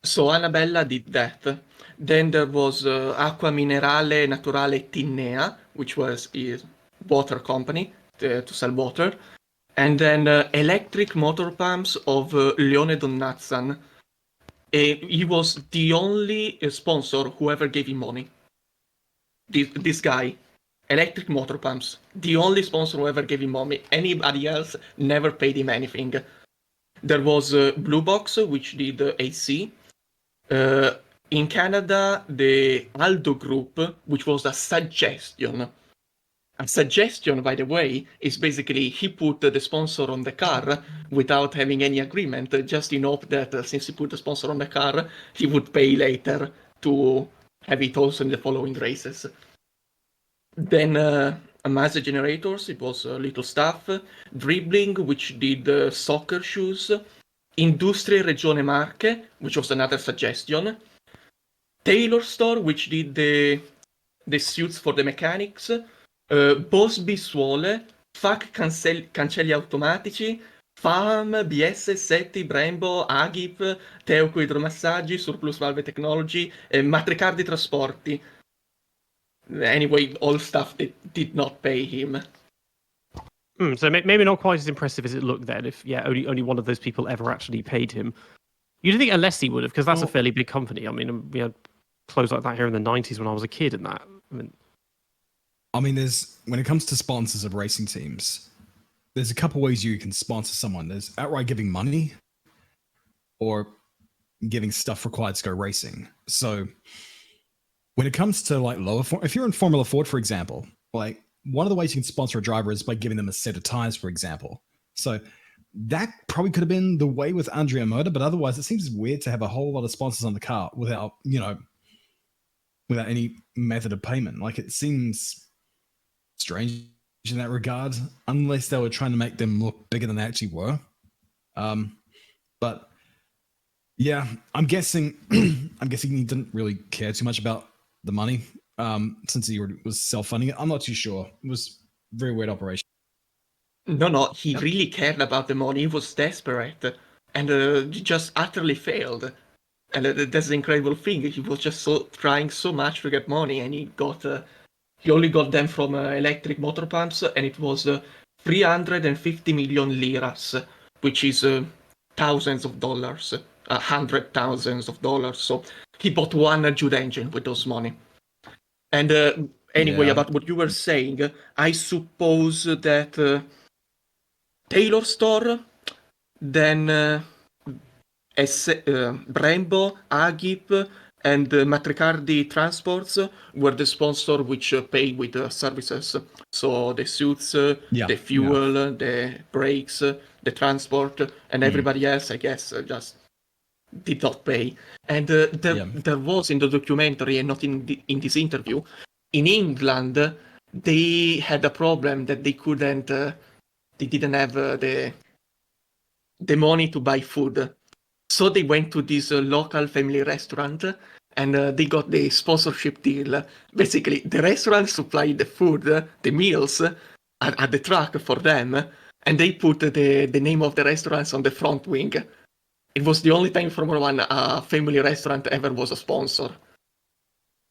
So Annabella did that. Then there was Acqua Minerale Naturale Tinnea, which was a water company to sell water. And then Electric Motor Pumps of Leone Donnazzan. He was the only sponsor who ever gave him money. This guy, Electric Motor Pumps, the only sponsor who ever gave him money. Anybody else never paid him anything. There was Blue Box, which did AC. In Canada, the Aldo Group, which was a suggestion. A suggestion, by the way, is basically he put the sponsor on the car without having any agreement, just in hope that since he put the sponsor on the car, he would pay later to have it also in the following races. Then Masse Generators, it was little stuff. Dribbling, which did soccer shoes. Industrie Regione Marche, which was another suggestion. Taylor Store, which did the suits for the mechanics. Bosby Suole, FAC Cancelli Automatici, FAM, BS Setti, Brembo, Agip, Teoco Idromassaggi, Surplus Valve Technology, Matricardi Trasporti. Anyway, all stuff that did not pay him. So maybe not quite as impressive as it looked then. If only one of those people ever actually paid him. You'd think Alessi would have, because that's a fairly big company. I mean, we had clothes like that here in the 90s when I was a kid, and that. I mean, there's when it comes to sponsors of racing teams, there's a couple ways you can sponsor someone. There's outright giving money, or giving stuff required to go racing. So when it comes to like lower form, if you're in Formula Ford, for example, like one of the ways you can sponsor a driver is by giving them a set of tires, for example. So that probably could have been the way with Andrea Moda, but otherwise it seems weird to have a whole lot of sponsors on the car without any method of payment. Like, it seems strange in that regard, unless they were trying to make them look bigger than they actually were. But yeah, I'm guessing he didn't really care too much about the money, since he was self-funding it. I'm not too sure. It was a very weird operation. No, he really cared about the money. He was desperate, and just utterly failed. And that's the incredible thing. He was just trying so much to get money, and he only got them from Electric Motor Pumps, and it was 350 million liras, which is thousands of dollars, $100,000. So he bought one Jude engine with those money. And anyway, about what you were saying, I suppose that Taylor Store, then Brembo, Agip, and Matricardi Transports were the sponsor which paid with services. So the suits, the fuel, the brakes, the transport, and everybody else, I guess, just did not pay. And there was in the documentary, and not in this interview, in England, they had a problem that they didn't have the money to buy food. So they went to this local family restaurant, and they got the sponsorship deal. Basically, the restaurant supplied the food, the meals, at the truck for them, and they put the name of the restaurants on the front wing. It was the only time Formula One a family restaurant ever was a sponsor.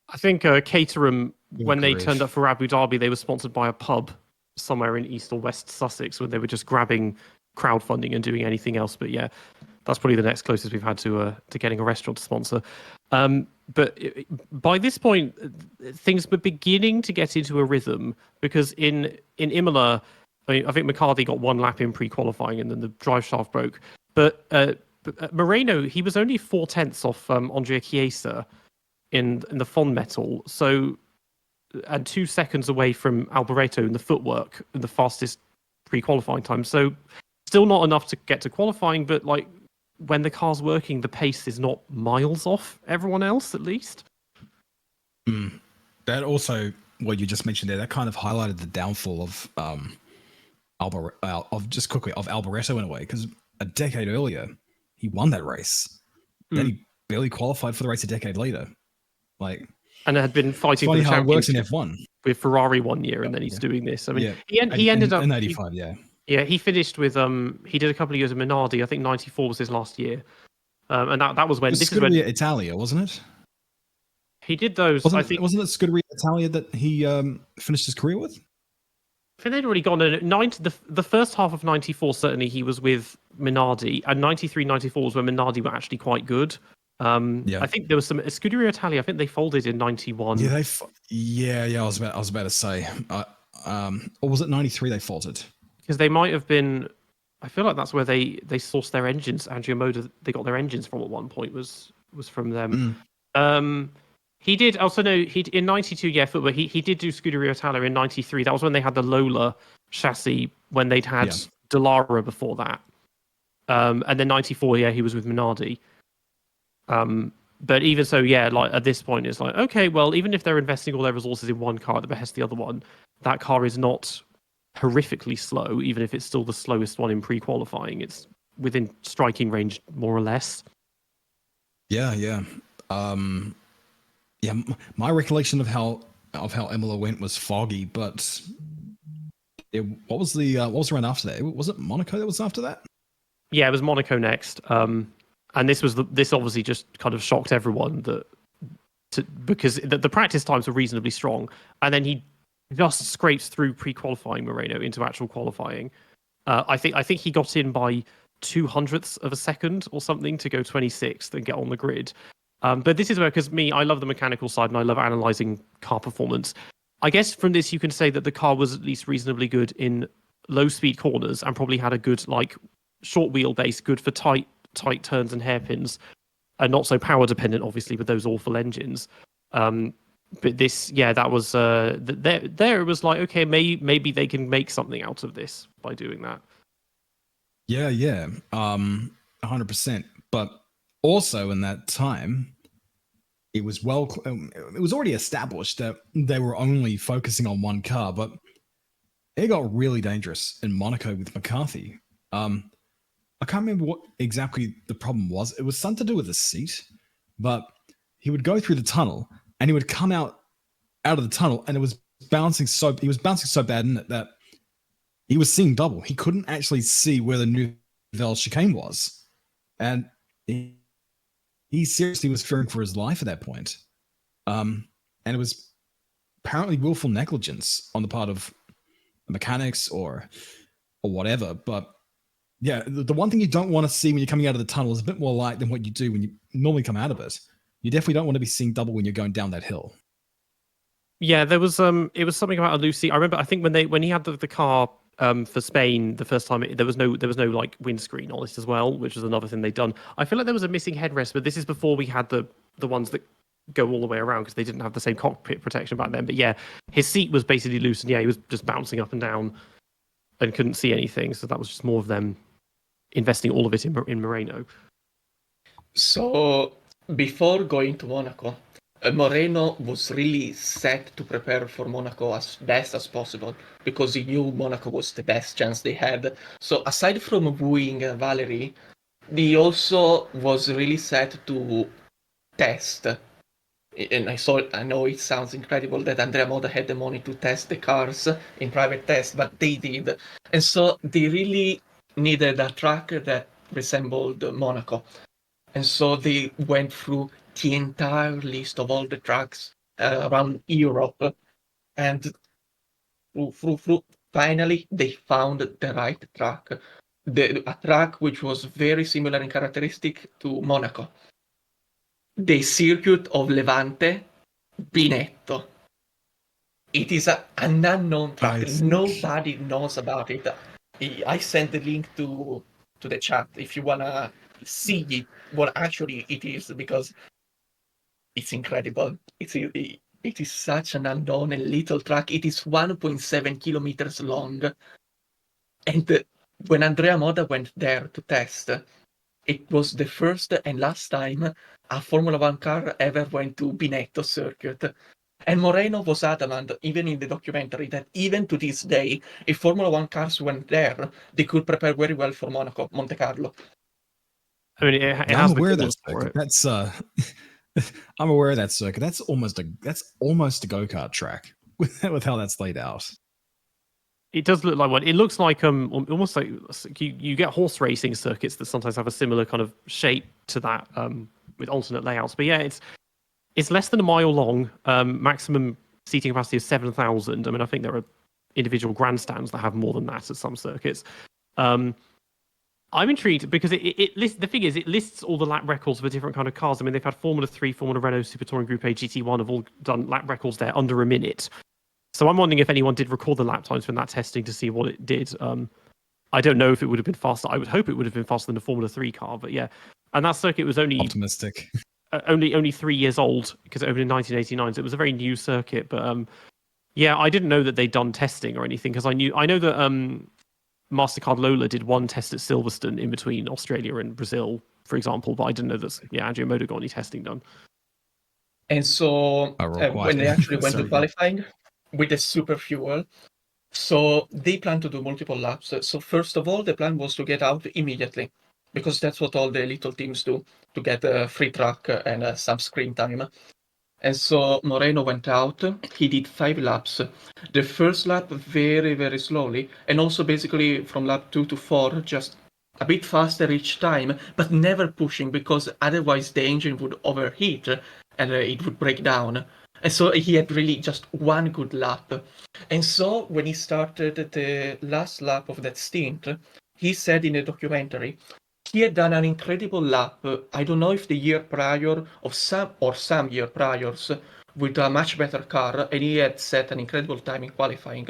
I think Caterham, when they turned up for Abu Dhabi, they were sponsored by a pub somewhere in East or West Sussex, where they were just grabbing crowdfunding and doing anything else. But yeah, that's probably the next closest we've had to getting a restaurant to sponsor. But by this point, things were beginning to get into a rhythm, because in Imola, I think McCarthy got one lap in pre-qualifying and then the drive shaft broke. But Moreno, he was only 0.4 off Andrea Chiesa in the Fond Metal, so, and 2 seconds away from Alboreto in the footwork, in the fastest pre-qualifying time. So still not enough to get to qualifying, but like, when the car's working, the pace is not miles off everyone else, at least. That also, what you just mentioned there, that kind of highlighted the downfall of Alboreto in a way, because a decade earlier he won that race. Then he barely qualified for the race a decade later. Like, and had been It's fighting for funny the how it works in championship F1. with Ferrari one year, and then he's doing this. I mean, he ended up in '85. yeah, he finished with he did a couple of years of Minardi. I think '94 was his last year, and that was It when was this is when Scuderia Italia, wasn't it? he did those. Wasn't I think it Scuderia Italia that he finished his career with? I think they'd already gone in the first half of '94. Certainly, he was with Minardi, and '93, '94 was when Minardi were actually quite good. I think there was some Scuderia Italia. I think they folded in '91. Yeah, I was about to say, or was it '93 they folded? Because they might have been. I feel like that's where they sourced their engines. Andrea Moda, they got their engines from at one point was from them. He did also he in '92, yeah, football. He did do Scuderia Italia in '93. That was when they had the Lola chassis when they'd had Dallara before that. And then '94, yeah, he was with Minardi. But even so, yeah, like at this point, it's like, okay, well, even if they're investing all their resources in one car at the behest of the other one, that car is not horrifically slow, even if it's still the slowest one in pre-qualifying. It's within striking range, more or less. Yeah. My recollection of how Imola went was foggy, but what was around after that? Was it Monaco that was after that? Yeah, it was Monaco next. And this obviously just kind of shocked everyone because the practice times were reasonably strong, and then he just scrapes through pre-qualifying Moreno into actual qualifying. I think he got in by 0.02 of a second or something to go 26th and get on the grid. But this is where, because I love the mechanical side and I love analyzing car performance. I guess from this you can say that the car was at least reasonably good in low speed corners and probably had a good short wheelbase, good for tight turns and hairpins, and not so power dependent, obviously, with those awful engines. But this, yeah, that was there. It was like, okay, maybe they can make something out of this by doing that. Yeah, 100%. But also in that time, it was already established that they were only focusing on one car, but it got really dangerous in Monaco with McCarthy. I can't remember what exactly the problem was. It was something to do with the seat, but he would go through the tunnel and he would come out of the tunnel, and he was bouncing so bad in it that he was seeing double. He couldn't actually see where the Nouvelle chicane was, and he seriously was fearing for his life at that point. And it was apparently willful negligence on the part of mechanics or whatever. But yeah, the one thing you don't want to see when you're coming out of the tunnel is a bit more light than what you do when you normally come out of it. You definitely don't want to be seeing double when you're going down that hill. Yeah, there was it was something about a Lucy. I remember. I think when he had the car for Spain the first time, there was no like windscreen on it as well, which was another thing they'd done. I feel like there was a missing headrest, but this is before we had the ones that go all the way around because they didn't have the same cockpit protection back then. But yeah, his seat was basically loose, and yeah, he was just bouncing up and down and couldn't see anything. So that was just more of them investing all of it in Moreno. So before going to Monaco, Moreno was really set to prepare for Monaco as best as possible because he knew Monaco was the best chance they had. So aside from wooing Valerie, he also was really set to test. And I know it sounds incredible that Andrea Moda had the money to test the cars in private tests, but they did. And so they really needed a track that resembled Monaco. And so they went through the entire list of all the tracks around Europe, and finally they found the right track, a track which was very similar in characteristic to Monaco. The circuit of Levante, Binetto. It is an unknown track. Nice. Nobody knows about it. I sent the link to the chat if you wanna see what actually it is, because it's incredible. It is such an unknown and little track. It is 1.7 kilometers long. And when Andrea Moda went there to test, it was the first and last time a Formula One car ever went to Binetto circuit. And Moreno was adamant, even in the documentary, that even to this day, if Formula One cars went there, they could prepare very well for Monaco, Monte Carlo. I mean, it Yeah, has I'm the aware of that corners for circuit. it. I'm aware of that circuit. That's almost a go-kart track with how that's laid out. It does look like one. It looks like almost like you get horse racing circuits that sometimes have a similar kind of shape to that with alternate layouts. But yeah, it's less than a mile long. Maximum seating capacity is 7,000. I mean, I think there are individual grandstands that have more than that at some circuits. I'm intrigued because it lists, the thing is, it lists all the lap records for different kind of cars. I mean, they've had Formula 3, Formula Renault, Super Touring Group A, GT1 have all done lap records there under a minute. So I'm wondering if anyone did record the lap times from that testing to see what it did. I don't know if it would have been faster. I would hope it would have been faster than a Formula 3 car, but yeah. And that circuit was only Optimistic. only 3 years old because it opened in 1989, so it was a very new circuit. But yeah, I didn't know that they'd done testing or anything because I know that Mastercard Lola did one test at Silverstone in between Australia and Brazil, for example. But I didn't know that Andrea Moda got any testing done. And so when they actually went to qualifying with the super fuel, so they plan to do multiple laps. So first of all, the plan was to get out immediately because that's what all the little teams do to get a free track and some screen time. And so Moreno went out. He did 5 laps. The first lap very, very slowly, and also basically from lap 2 to 4, just a bit faster each time, but never pushing because otherwise the engine would overheat and it would break down. And so he had really just one good lap. And so when he started the last lap of that stint, he said in a documentary, he had done an incredible lap. I don't know if the year prior or some year priors with a much better car, and he had set an incredible time in qualifying.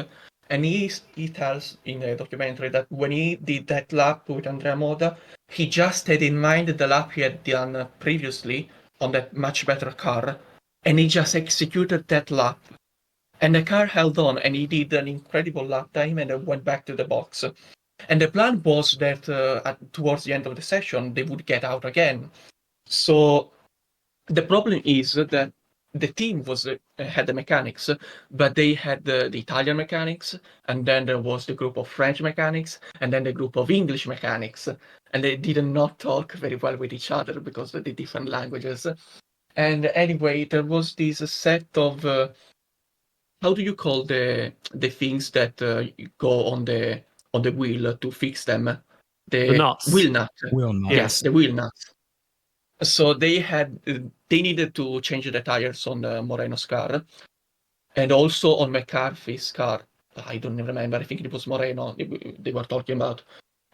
And he tells in a documentary that when he did that lap with Andrea Moda, he just had in mind the lap he had done previously on that much better car, and he just executed that lap. And the car held on, and he did an incredible lap time and then went back to the box. And the plan was that towards the end of the session, they would get out again. So the problem is that the team had the mechanics, but they had the Italian mechanics, and then there was the group of French mechanics, and then the group of English mechanics, and they did not talk very well with each other because of the different languages. And anyway, there was this set of how do you call the things that go on the wheel to fix them? The nuts. Wheel nut. Wheel nut. Yes, the wheel nuts. So they needed to change the tires on Moreno's car, and also on McCarthy's car. I don't remember. I think it was Moreno they were talking about.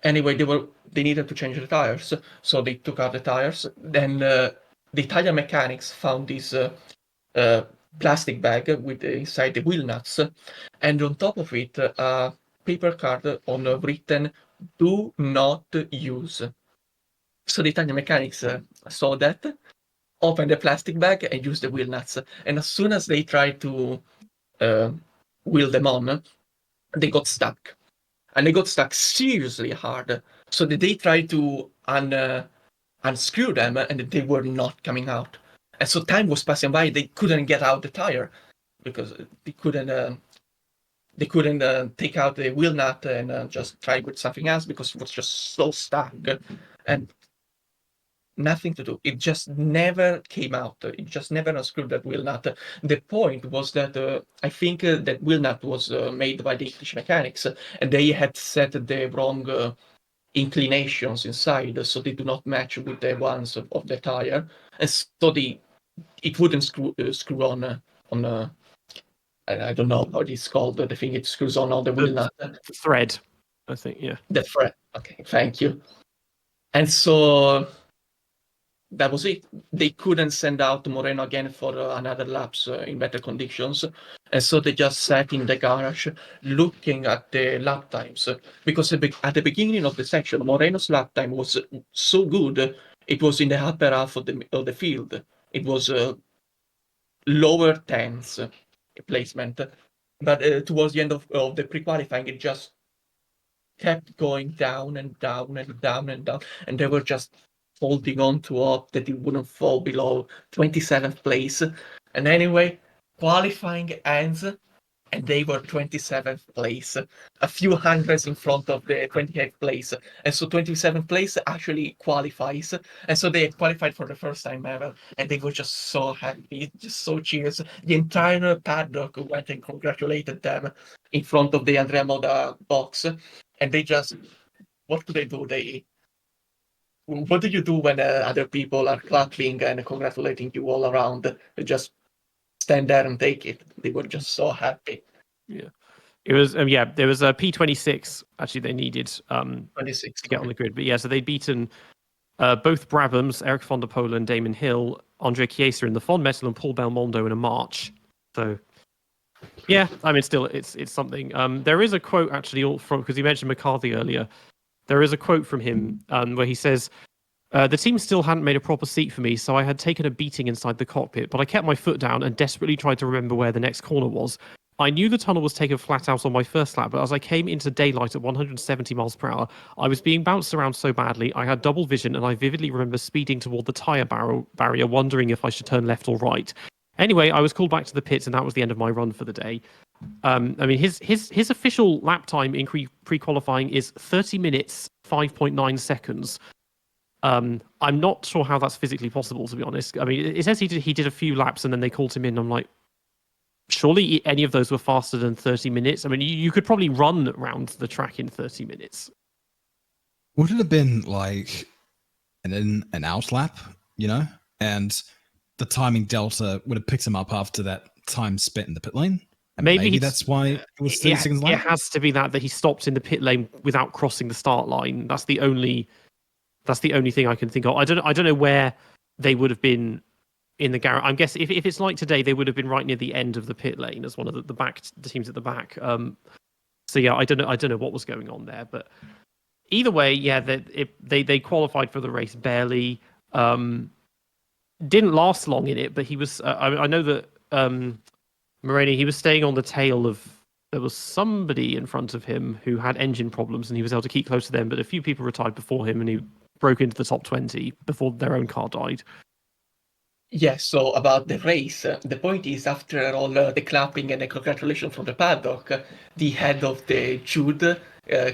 Anyway, they needed to change the tires, so they took out the tires. Then the Italian mechanics found this plastic bag with inside the wheel nuts, and on top of it a paper card on written "Do not use." So the Italian mechanics saw that, opened the plastic bag, and used the wheel nuts. And as soon as they tried to wheel them on, they got stuck. And they got stuck seriously hard. So they tried to unscrew them, and they were not coming out. And so time was passing by. They couldn't get out the tire because they couldn't take out the wheel nut and just try with something else because it was just so stuck. And nothing to do. It just never came out. It just never unscrewed that wheel nut. The point was that I think that wheel nut was made by the English mechanics, and they had set the wrong inclinations inside, so they do not match with the ones of the tire, and so it wouldn't screw on. I don't know how it's called. The thing it screws on the wheel nut. The thread, I think. Yeah. The thread. Okay, thank you. And so that was it. They couldn't send out Moreno again for another laps in better conditions. And so they just sat in the garage looking at the lap times. Because at the beginning of the section, Moreno's lap time was so good, it was in the upper half of the field. It was lower tens placement. But towards the end of the pre-qualifying, it just kept going down and down and down and down. And they were just holding on to hope that it wouldn't fall below 27th place. And anyway, qualifying ends, and they were 27th place, a few hundreds in front of the 28th place. And so 27th place actually qualifies. And so they qualified for the first time ever. And they were just so happy, just so cheers. The entire paddock went and congratulated them in front of the Andrea Moda box. And they just, what do they do? What do you do when other people are clapping and congratulating you all around? They just stand there and take it. They were just so happy. Yeah. It was there was a P26 actually they needed 26 to get on the grid. But yeah, so they'd beaten both Brabhams, Eric van der Poel and Damon Hill, Andre Chiesa in the Fond Metal and Paul Belmondo in a March. So yeah, I mean still it's something. There is a quote actually from, because you mentioned McCarthy earlier. There is a quote from him where he says, the team still hadn't made a proper seat for me, so I had taken a beating inside the cockpit, but I kept my foot down and desperately tried to remember where the next corner was. I knew the tunnel was taken flat out on my first lap, but as I came into daylight at 170 miles per hour, I was being bounced around so badly, I had double vision, and I vividly remember speeding toward the tyre barrier, wondering if I should turn left or right. Anyway, I was called back to the pits, and that was the end of my run for the day. I mean, his official lap time in pre-qualifying is 30 minutes, 5.9 seconds. I'm not sure how that's physically possible, to be honest. I mean, it says he did a few laps and then they called him in. I'm like, surely any of those were faster than 30 minutes? I mean, you could probably run around the track in 30 minutes. Would it have been like an in and out lap, you know? And the timing delta would have picked him up after that time spent in the pit lane? And maybe that's why it was 30 seconds late? It has to be that he stopped in the pit lane without crossing the start line. That's the only thing I can think of. I don't know where they would have been in the garage. I'm guessing if it's like today, they would have been right near the end of the pit lane as one of the teams at the back. So yeah, I don't know what was going on there, but either way, yeah, they qualified for the race barely. Didn't last long in it, but he was. I know that Moreni, he was staying on the tail of. There was somebody in front of him who had engine problems, and he was able to keep close to them. But a few people retired before him, and he broke into the top 20 before their own car died. Yes, so about the race, the point is, after all the clapping and the congratulations from the paddock, the head of the Jude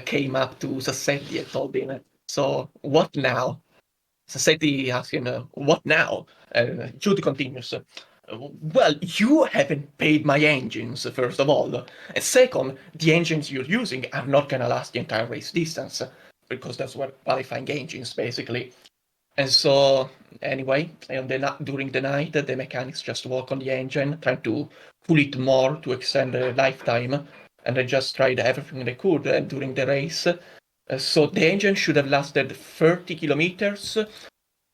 came up to Sassetti and told him, so what now? Sassetti asked him, what now? Jude continues, well, you haven't paid my engines, first of all. And second, the engines you're using are not going to last the entire race distance, because those were qualifying engines, basically. And so, anyway, during the night, the mechanics just work on the engine, trying to pull it more to extend the lifetime. And they just tried everything they could during the race. So the engine should have lasted 30 kilometers.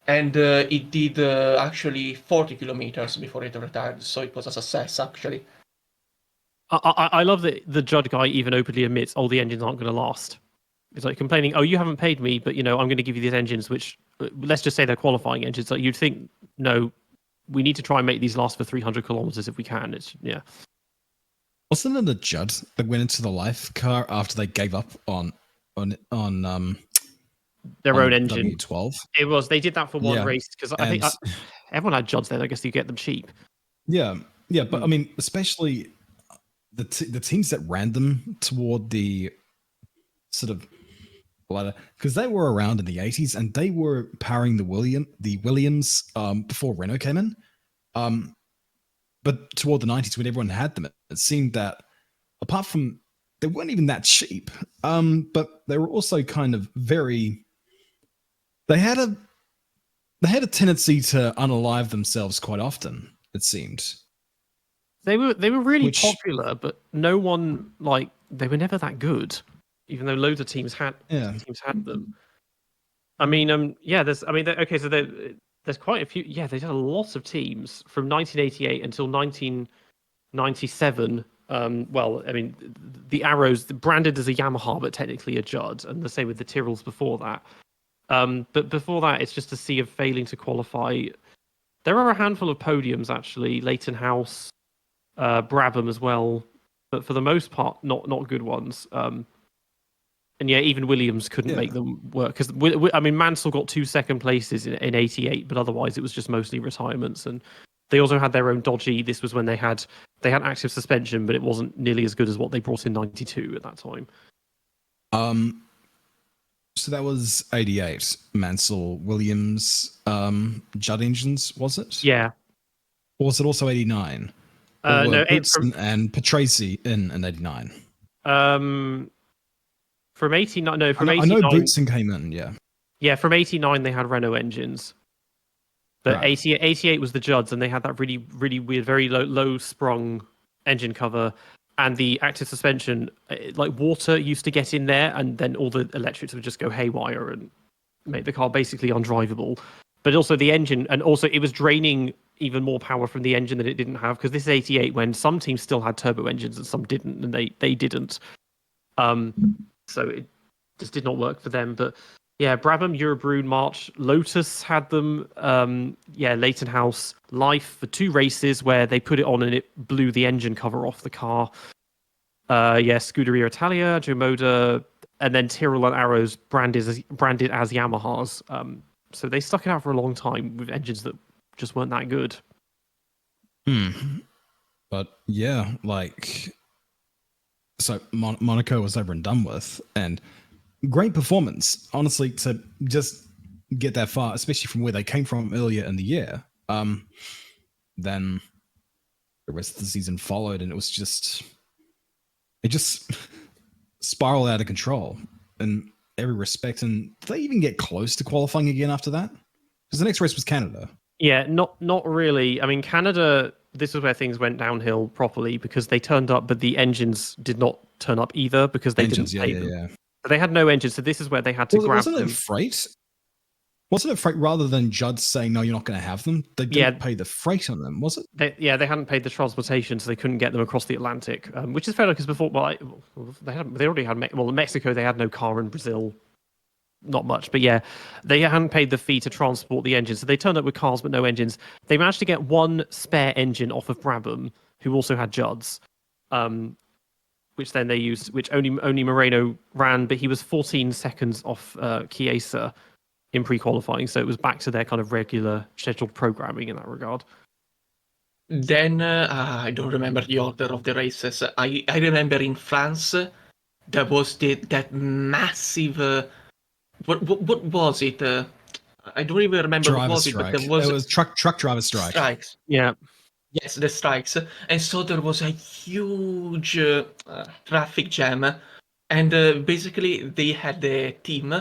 And it did actually 40 kilometers before it retired, so it was a success, actually. I love that the Judd guy even openly admits, the engines aren't going to last. It's like complaining, you haven't paid me, but, I'm going to give you these engines, which, let's just say they're qualifying engines. Like, you'd think, no, we need to try and make these last for 300 kilometers if we can. Yeah. Wasn't it the Judd that went into the life car after they gave up on their own engine. W12. It was. They did that for one race because I think everyone had Judds then. I guess you get them cheap. Yeah, but I mean, especially the teams that ran them toward the sort of ladder, because they were around in the 80s and they were powering the Williams before Renault came in. But toward the 90s, when everyone had them, it seemed that apart from they weren't even that cheap, but they were also kind of very. They had a tendency to unalive themselves quite often, it seemed. They were really popular, but no one they were never that good, even though loads of teams had them. I mean, there's quite a few. Yeah, they had a lot of teams from 1988 until 1997. Well, I mean, the Arrows branded as a Yamaha, but technically a Judd, and the same with the Tyrrells before that. But before that, it's just a sea of failing to qualify. There are a handful of podiums, actually. Leighton House, Brabham as well. But for the most part, not good ones. And yeah, even Williams couldn't make them work. Because, I mean, Mansell got 2 second places in 88, but otherwise it was just mostly retirements. And they also had their own dodgy... This was when they had They had active suspension, but it wasn't nearly as good as what they brought in '92 at that time. So that was 88. Mansell, Williams, Judd engines, was it? Yeah. Or was it also 89? No, Bootson and Patrese in 89. From 89. No, from I 89. know Bootson came in. Yeah. Yeah, from 89 they had Renault engines. But Right. 88 was the Judds, and they had that really, really weird, very low sprung engine cover, and the active suspension. Like water used to get in there, and then all the electrics would just go haywire and make the car basically undrivable. But also the engine, and also it was draining even more power from the engine that it didn't have, because this is 88 when some teams still had turbo engines and some didn't, and they didn't. So it just did not work for them. But yeah, Brabham, Eurobrew, March, Lotus had them. Leighton House, Life for 2 races where they put it on and it blew the engine cover off the car. Scuderia Italia, Andrea Moda, and then Tyrrell and Arrows branded as Yamahas. So they stuck it out for a long time with engines that just weren't that good. But yeah, so Monaco was over and done with, and great performance, honestly, to just get that far, especially from where they came from earlier in the year. Then the rest of the season followed, and it just spiraled out of control in every respect. And did they even get close to qualifying again after that? Because the next race was Canada. Yeah, not really. I mean, Canada, this is where things went downhill properly, because they turned up, but the engines did not turn up either, because they didn't pay them. Yeah. So they had no engines, so this is where they had to grab wasn't them. it freight? Wasn't it freight rather than Judd saying, no, you're not going to have them? They didn't pay the freight on them, was it? They hadn't paid the transportation, so they couldn't get them across the Atlantic, which is fair because before, they already had, in Mexico, they had no car, in Brazil, not much. But yeah, they hadn't paid the fee to transport the engines, so they turned up with cars but no engines. They managed to get one spare engine off of Brabham, who also had Judds, which then they used, which only Moreno ran, but he was 14 seconds off Chiesa in pre-qualifying, so it was back to their kind of regular scheduled programming in that regard. Then I don't remember the order of the races. I remember in France there was that massive. What was it? I don't even remember what was it, but there was truck driver strike. Strikes. Yeah. Yes, the strikes, and so there was a huge traffic jam, and basically they had the team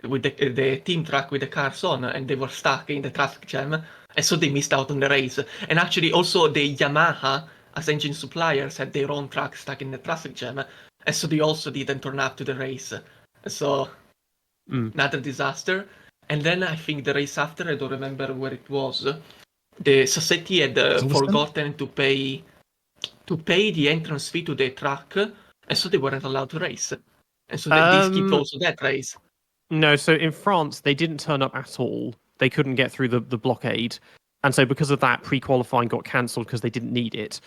with the team truck with the cars on, and they were stuck in the traffic jam, and so they missed out on the race. And actually, also the Yamaha as engine suppliers had their own truck stuck in the traffic jam, and so they also didn't turn up to the race. So another disaster. And then I think the race after, I don't remember where it was. The Sassetti had forgotten to pay the entrance fee to the track, and so they weren't allowed to race. And so they skipped also that race. No, so in France, they didn't turn up at all. They couldn't get through the blockade. And so because of that, pre-qualifying got cancelled because they didn't need it,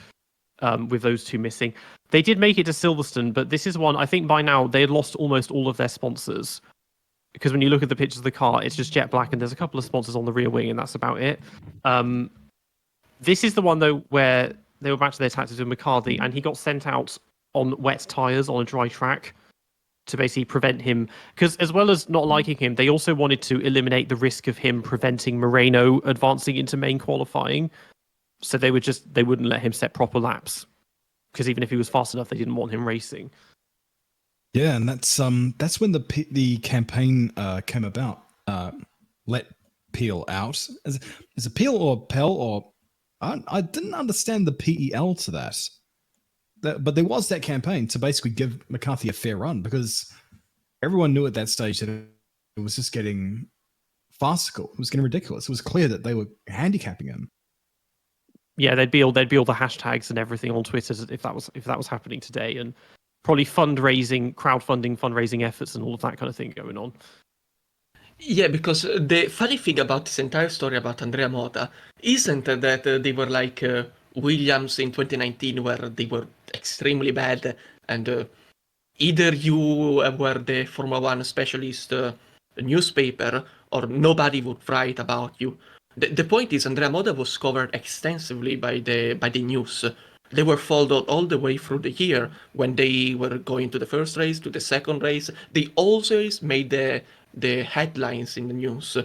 with those two missing. They did make it to Silverstone, but this is one, I think by now, they had lost almost all of their sponsors. Because when you look at the pictures of the car, it's just jet black and there's a couple of sponsors on the rear wing and that's about it. This is the one, though, where they were back to their tactics with McCarthy and he got sent out on wet tyres on a dry track to basically prevent him. Because as well as not liking him, they also wanted to eliminate the risk of him preventing Moreno advancing into main qualifying. So they wouldn't let him set proper laps. Because even if he was fast enough, they didn't want him racing. Yeah, and that's when the campaign came about. Let Peel out. Is it Peel or Pell or I didn't understand the PEL to that. But there was that campaign to basically give McCarthy a fair run because everyone knew at that stage that it was just getting farcical. It was getting ridiculous. It was clear that they were handicapping him. Yeah, they'd be all the hashtags and everything on Twitter if that was happening today, and probably crowdfunding, fundraising efforts, and all of that kind of thing going on. Yeah, because the funny thing about this entire story about Andrea Moda isn't that they were like Williams in 2019, where they were extremely bad, and either you were the Formula One specialist newspaper, or nobody would write about you. The point is, Andrea Moda was covered extensively by the news. they were followed all the way through the year. When they were going to the first race, to the second race, they always made the headlines in the news.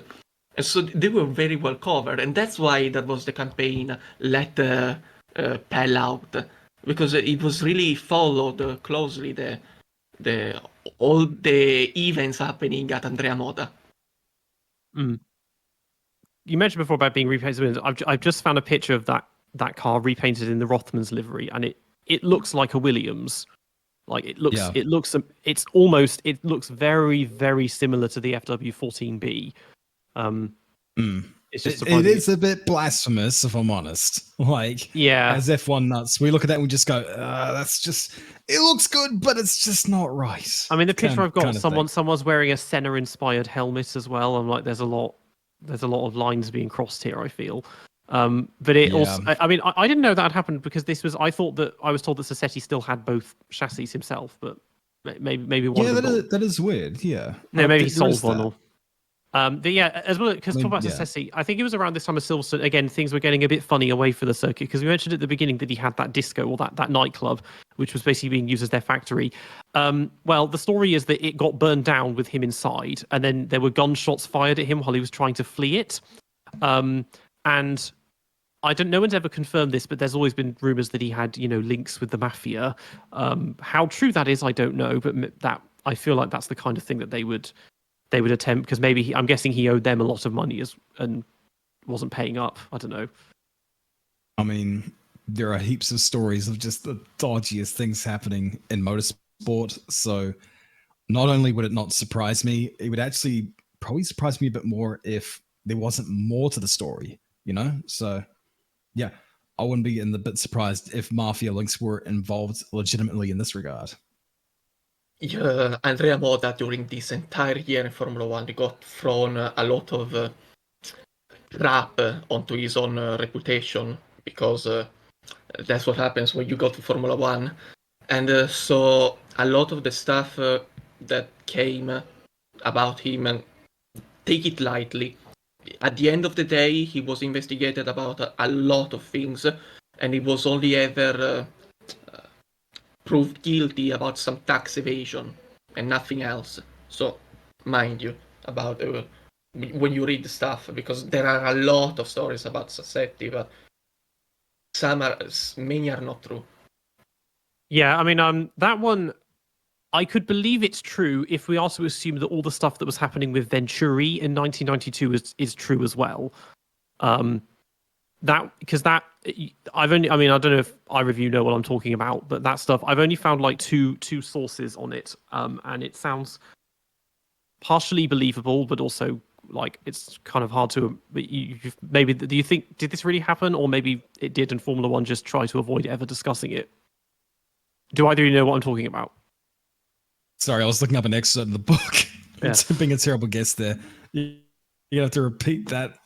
And so they were very well covered, and that's why that was the campaign Let Pell Out, because it was really followed closely the all the events happening at Andrea Moda. You mentioned before about being repainted. I've just found a picture of that car repainted in the Rothmans livery, and it looks like a Williams. Like it looks it looks very, very similar to the FW14B. It's just it is a bit blasphemous, if I'm honest. Like, yeah, as F1 nuts, we look at that and we just go, that's just, it looks good, but it's just not right. I mean, the picture I've got, someone's wearing a Senna-inspired helmet as well. I'm like, there's a lot of lines being crossed here, I feel. But it also, I mean, I didn't know that had happened because I was told that Sassetti still had both chassis himself, but maybe one. Yeah, that is weird. Yeah, no, maybe he sold one. Or, but yeah, as well, because talk about Sassetti, I think it was around this time of Silverstone. Again, things were getting a bit funny away from the circuit because we mentioned at the beginning that he had that disco or that nightclub, which was basically being used as their factory. Well, the story is that it got burned down with him inside, and then there were gunshots fired at him while he was trying to flee it. And no one's ever confirmed this, but there's always been rumors that he had, links with the mafia. How true that is, I don't know, but that I feel like that's the kind of thing that they would attempt, because maybe I'm guessing he owed them a lot of money and wasn't paying up. I don't know. I mean, there are heaps of stories of just the dodgiest things happening in motorsport. So not only would it not surprise me, it would actually probably surprise me a bit more if there wasn't more to the story, So yeah, I wouldn't be a bit surprised if mafia links were involved legitimately in this regard. Yeah, Andrea Moda during this entire year in Formula One, he got thrown a lot of crap onto his own reputation, because that's what happens when you go to Formula One. And so a lot of the stuff that came about him, and take it lightly. At the end of the day, he was investigated about a lot of things, and he was only ever proved guilty about some tax evasion and nothing else. So, mind you, about when you read the stuff, because there are a lot of stories about Sassetti, but many are not true. Yeah, I mean, that one, I could believe it's true if we also assume that all the stuff that was happening with Venturi in 1992 is true as well. I don't know if either of you know what I'm talking about, but that stuff, I've only found like two sources on it, and it sounds partially believable, but also like it's kind of hard to. Maybe do you think did this really happen, or maybe it did, and Formula One just try to avoid ever discussing it? Do either of you know what I'm talking about? Sorry, I was looking up an excerpt of the book. Yeah. Being a terrible guest there. You have to repeat that.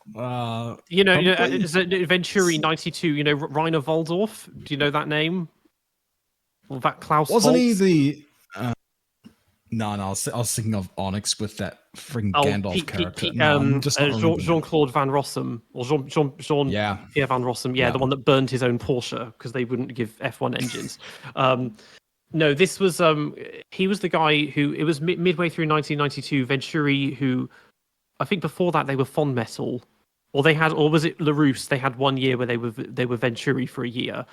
Venturi 92. Rainer Waldorf. Do you know that name? Or that Klaus? Wasn't Holtz? he the? No. I was thinking of Onyx with that freaking Gandalf character. Jean-Claude Van Rossum or Jean Pierre Van Rossum. Yeah, the one that burned his own Porsche because they wouldn't give F1 engines. No, this was he was the guy who it was midway through 1992. Venturi, who I think before that they were Fond Metal, or was it LaRousse? They had 1 year where they were Venturi for a year,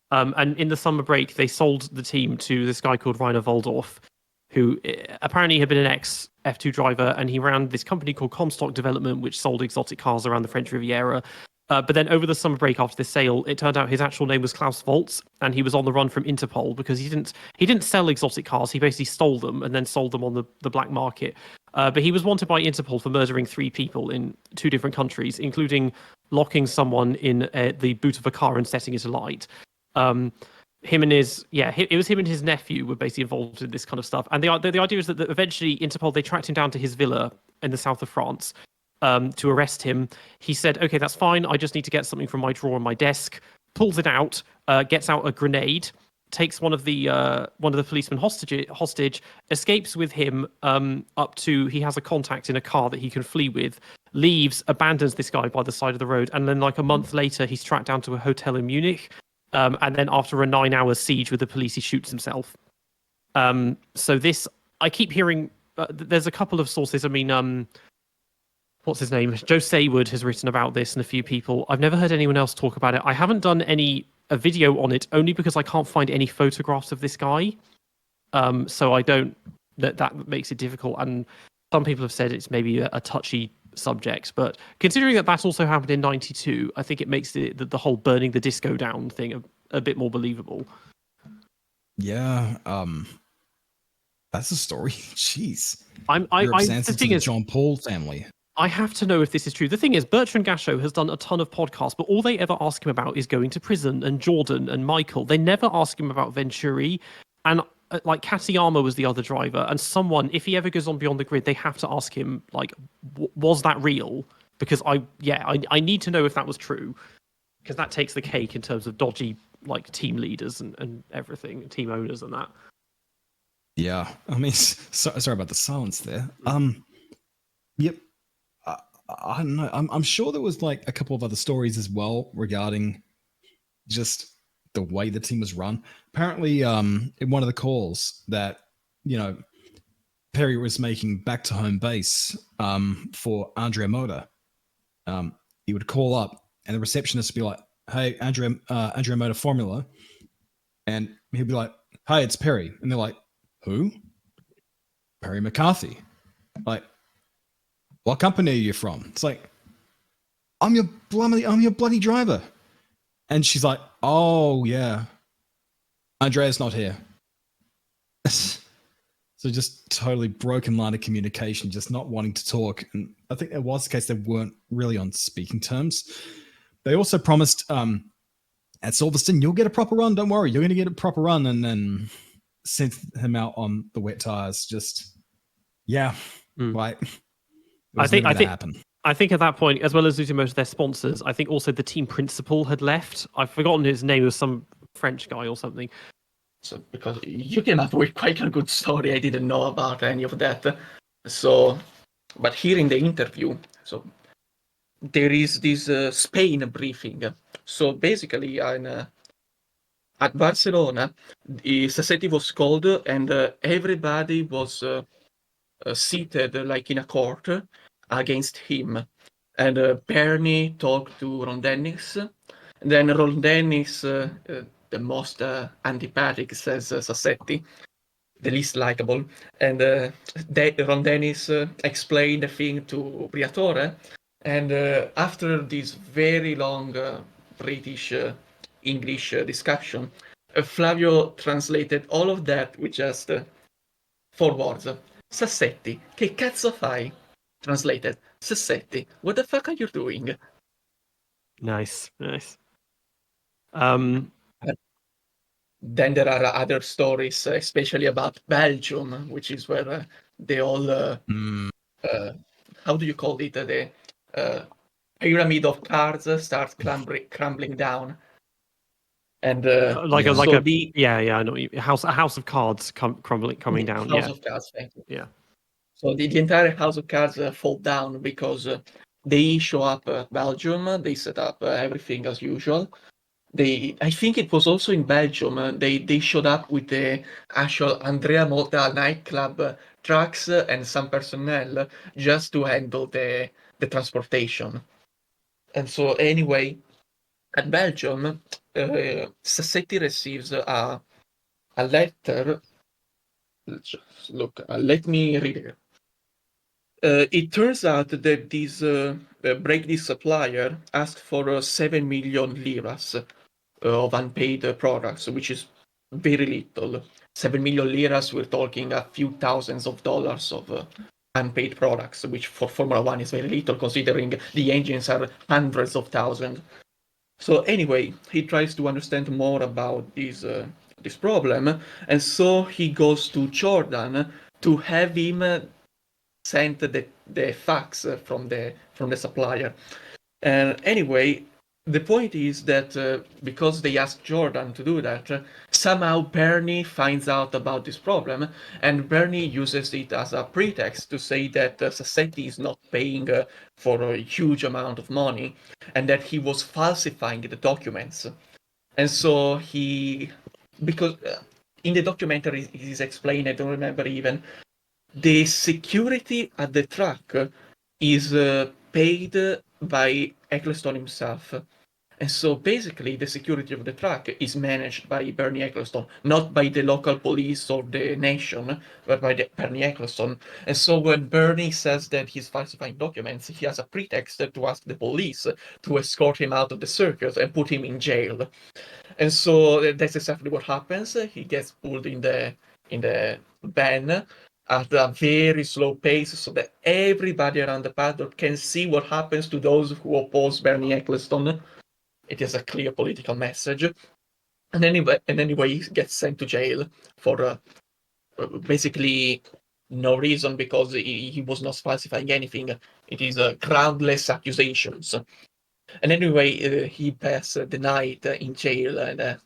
and in the summer break they sold the team to this guy called Rainer Waldorf, who apparently had been an ex F2 driver, and he ran this company called Comstock Development, which sold exotic cars around the French Riviera. But then over the summer break after the sale, it turned out his actual name was Klaus Volz, and he was on the run from Interpol because he didn't sell exotic cars. He basically stole them and then sold them on the black market. But he was wanted by Interpol for murdering 3 people in 2 different countries, including locking someone in the boot of a car and setting it alight. It was him and his nephew were basically involved in this kind of stuff. And the idea is that eventually Interpol, they tracked him down to his villa in the south of France. To arrest him. He said, okay, that's fine. I just need to get something from my drawer on my desk. Pulls it out, gets out a grenade, takes one of the policemen hostage, escapes with him up to, he has a contact in a car that he can flee with, leaves, abandons this guy by the side of the road. And then like a month later, he's tracked down to a hotel in Munich. And then after a 9-hour siege with the police, he shoots himself. So this, I keep hearing, there's a couple of sources. I mean, what's his name? Joe Saywood has written about this, and a few people. I've never heard anyone else talk about it. I haven't done a video on it, only because I can't find any photographs of this guy. So I don't. That makes it difficult. And some people have said it's maybe a touchy subject, but considering that also happened in '92, I think it makes the whole burning the disco down thing a bit more believable. Yeah. That's a story. Jeez. The thing is, John Paul family. I have to know if this is true. The thing is, Bertrand Gachot has done a ton of podcasts, but all they ever ask him about is going to prison and Jordan and Michael. They never ask him about Venturi. And like Katayama was the other driver. And someone, if he ever goes on Beyond the Grid, they have to ask him, like, was that real? Because I need to know if that was true. Because that takes the cake in terms of dodgy, like, team leaders and everything, team owners and that. Yeah. I mean, sorry about the silence there. Yep. I don't know. I'm sure there was like a couple of other stories as well regarding just the way the team was run. Apparently, in one of the calls that, Perry was making back to home base for Andrea Moda, he would call up and the receptionist would be like, "Hey, Andrea Moda Formula," and he'd be like, "Hey, it's Perry," and they're like, "Who?" "Perry McCarthy." Like, "What company are you from?" It's like, I'm your bloody driver. And she's like, "Oh yeah, Andrea's not here." So just totally broken line of communication, just not wanting to talk. And I think it was the case they weren't really on speaking terms. They also promised at Silverstone, "You'll get a proper run. Don't worry, you're going to get a proper run." And then sent him out on the wet tires. Just right. I think at that point, as well as losing most of their sponsors, I think also the team principal had left. I've forgotten his name. It was some French guy or something. So, because you came up with quite a good story, I didn't know about any of that. So, but here in the interview, so there is this Spain briefing. So basically, at Barcelona, the Sassetti was called, and everybody was seated like in a court against him. And Bernie talked to Ron Dennis. Then Ron Dennis, the most antipathic, says Sassetti, the least likable. And Ron Dennis explained the thing to Briatore. And after this very long British English discussion, Flavio translated all of that with just 4 words. "Sassetti, che cazzo fai?" Translated, "Sassetti, what the fuck are you doing?" Nice. Then there are other stories, especially about Belgium, which is where they all, how do you call it? The pyramid of cards starts crumbling down. And I know. A house of cards coming down. House of cards, thank you. Yeah. So the entire house of cards fall down because they show up at Belgium. They set up everything as usual. I think it was also in Belgium. They showed up with the actual Andrea Moda nightclub trucks and some personnel just to handle the transportation. And so anyway, at Belgium, Sassetti receives a letter. Look, let me read it. It turns out that this brake supplier asked for 7 million liras of unpaid products, which is very little. 7 million liras, we're talking a few thousands of dollars of unpaid products, which for Formula One is very little, considering the engines are hundreds of thousands. So anyway, he tries to understand more about this problem, and so he goes to Jordan to have him send the fax from the supplier. And anyway, the point is that because they asked Jordan to do that, somehow Bernie finds out about this problem, and Bernie uses it as a pretext to say that Sassetti is not paying for a huge amount of money, and that he was falsifying the documents. And so because in the documentary it is explained, I don't remember even, the security at the truck is paid by Eccleston himself. And so basically the security of the truck is managed by Bernie Eccleston, not by the local police or the nation, but by Bernie Eccleston. And so when Bernie says that he's falsifying documents, he has a pretext to ask the police to escort him out of the circus and put him in jail. And so that's exactly what happens. He gets pulled in the van at a very slow pace so that everybody around the paddock can see what happens to those who oppose Bernie Eccleston. It is a clear political message. And anyway, he gets sent to jail for basically no reason, because he was not falsifying anything. It is groundless accusations. And anyway, he passed the night in jail, and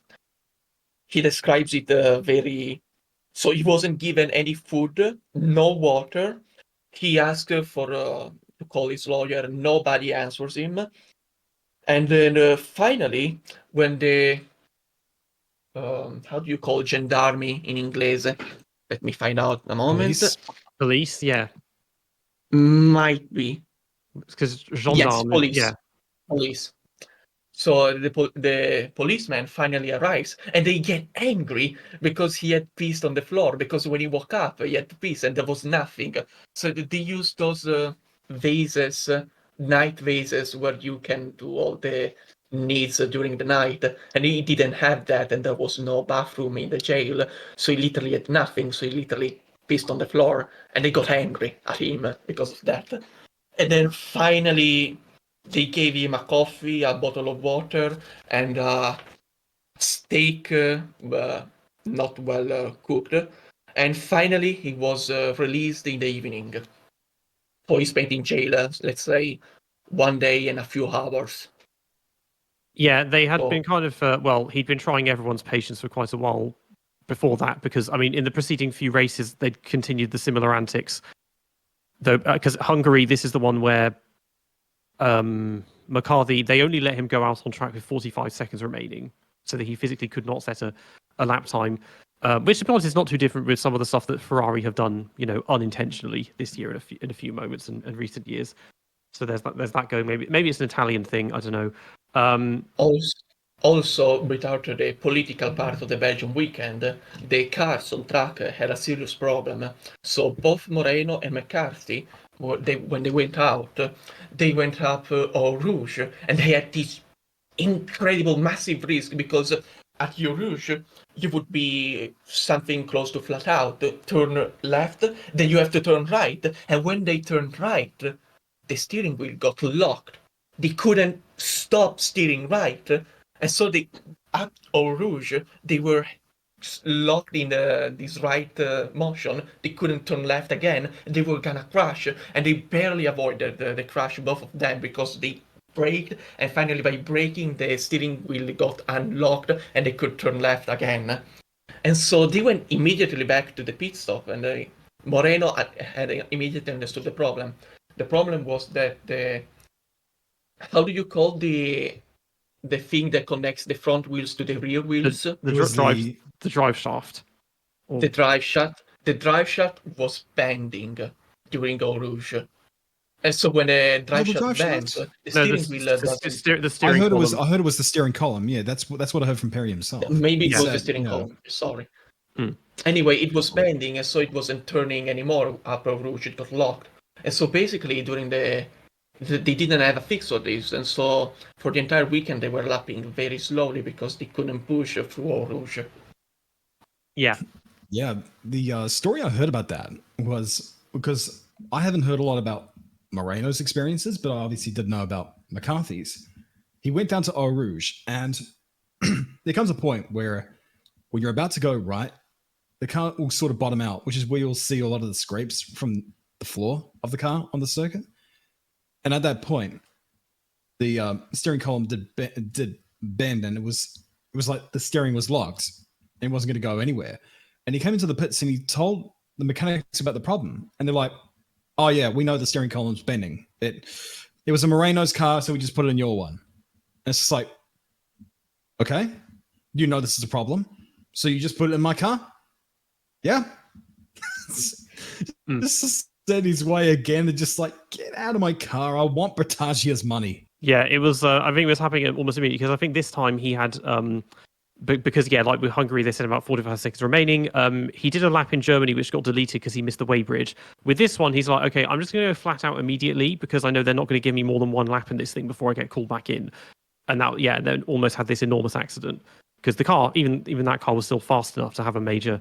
he describes it very. So he wasn't given any food, no water. He asked for to call his lawyer. Nobody answers him. And then finally, when the how do you call gendarme in English? Let me find out a moment. Police, yeah. Might be. Because Yes, gendarme, police. yeah. Police. So the policeman finally arrives, and they get angry because he had pissed on the floor, because when he woke up, he had to piss and there was nothing. So they use those vases, night vases, where you can do all the needs during the night, and he didn't have that, and there was no bathroom in the jail, so he literally had nothing, so he literally pissed on the floor, and they got angry at him because of that. And then finally, they gave him a coffee, a bottle of water, and a steak, not well cooked. And finally, he was released in the evening. So he spent in jail, let's say, 1 day and a few hours. Yeah, they had Oh. been kind of, well, he'd been trying everyone's patience for quite a while before that, because, I mean, in the preceding few races, they'd continued the similar antics. Though, because Hungary, this is the one where McCarthy, they only let him go out on track with 45 seconds remaining, so that he physically could not set a lap time, which, to be honest, is not too different with some of the stuff that Ferrari have done, unintentionally this year in a few moments and recent years. So there's that going. Maybe it's an Italian thing. I don't know. Also, without the political part of the Belgian weekend, the cars on track had a serious problem. So both Moreno and McCarthy, when they went out, they went up Eau Rouge, and they had this incredible, massive risk, because at Eau Rouge, you would be something close to flat out, turn left, then you have to turn right, and when they turned right, the steering wheel got locked. They couldn't stop steering right, and so at Eau Rouge, they were locked in this right motion. They couldn't turn left again. They were gonna crash, and they barely avoided the crash, both of them, because they braked, and finally by braking, the steering wheel got unlocked, and they could turn left again. And so they went immediately back to the pit stop, and Moreno had immediately understood the problem. The problem was that how do you call the thing that connects the front wheels to the rear wheels? The drive shaft. The drive shaft. The drive shaft was bending during Eau Rouge. And so when a drive shaft bends, the steering wheel doesn't. The steering column. I heard it was the steering column. Yeah, that's what I heard from Perry himself. Maybe it was the steering column. Sorry. Anyway, it was bending, and so it wasn't turning anymore up Eau Rouge. It got locked. And so basically, during they didn't have a fix for this, and so for the entire weekend they were lapping very slowly because they couldn't push through Eau Rouge. Yeah. Yeah, the story I heard about that was because I haven't heard a lot about Moreno's experiences, but I obviously did know about McCarthy's. He went down to Eau Rouge, and there comes a point where when you're about to go right, the car will sort of bottom out, which is where you'll see a lot of the scrapes from the floor of the car on the circuit. And at that point, the steering column did bend, and it was like the steering was locked and it wasn't going to go anywhere. And he came into the pits and he told the mechanics about the problem, and they're like, "Oh yeah, we know the steering column's bending. It was a Moreno's car, so we just put it in your one." And it's just like, okay, you know this is a problem, so you just put it in my car? Yeah? Just said his way again and just like, get out of my car. I want Bertagia's money. Yeah, it was. I think it was happening almost immediately because I think this time he had because like with Hungary, they said about 45 seconds remaining. He did a lap in Germany, which got deleted because he missed the weighbridge. With this one, he's like, okay, I'm just going to go flat out immediately because I know they're not going to give me more than one lap in this thing before I get called back in. And that, yeah, and then almost had this enormous accident because the car, even that car was still fast enough to have a major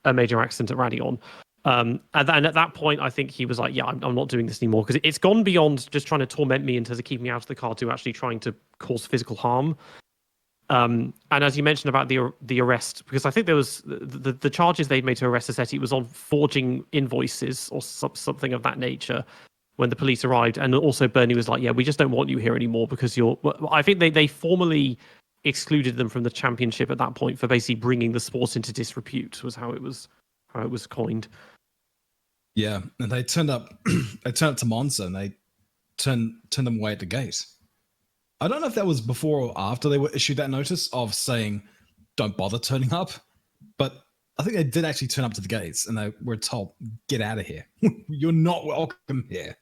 accident at Radion. And then at that point, I think he was like, yeah, I'm not doing this anymore because it's gone beyond just trying to torment me in terms of keeping me out of the car to actually trying to cause physical harm. And as you mentioned about the arrest, because I think there was the charges they made to arrest Sassetti was on forging invoices or something of that nature when the police arrived. And also Bernie was like, yeah, we just don't want you here anymore because I think they formally excluded them from the championship at that point for basically bringing the sport into disrepute was how it was coined. Yeah, and they turned up to Monza and they turned them away at the gate. I don't know if that was before or after they were issued that notice of saying, don't bother turning up. But I think they did actually turn up to the gates and they were told, get out of here. You're not welcome here.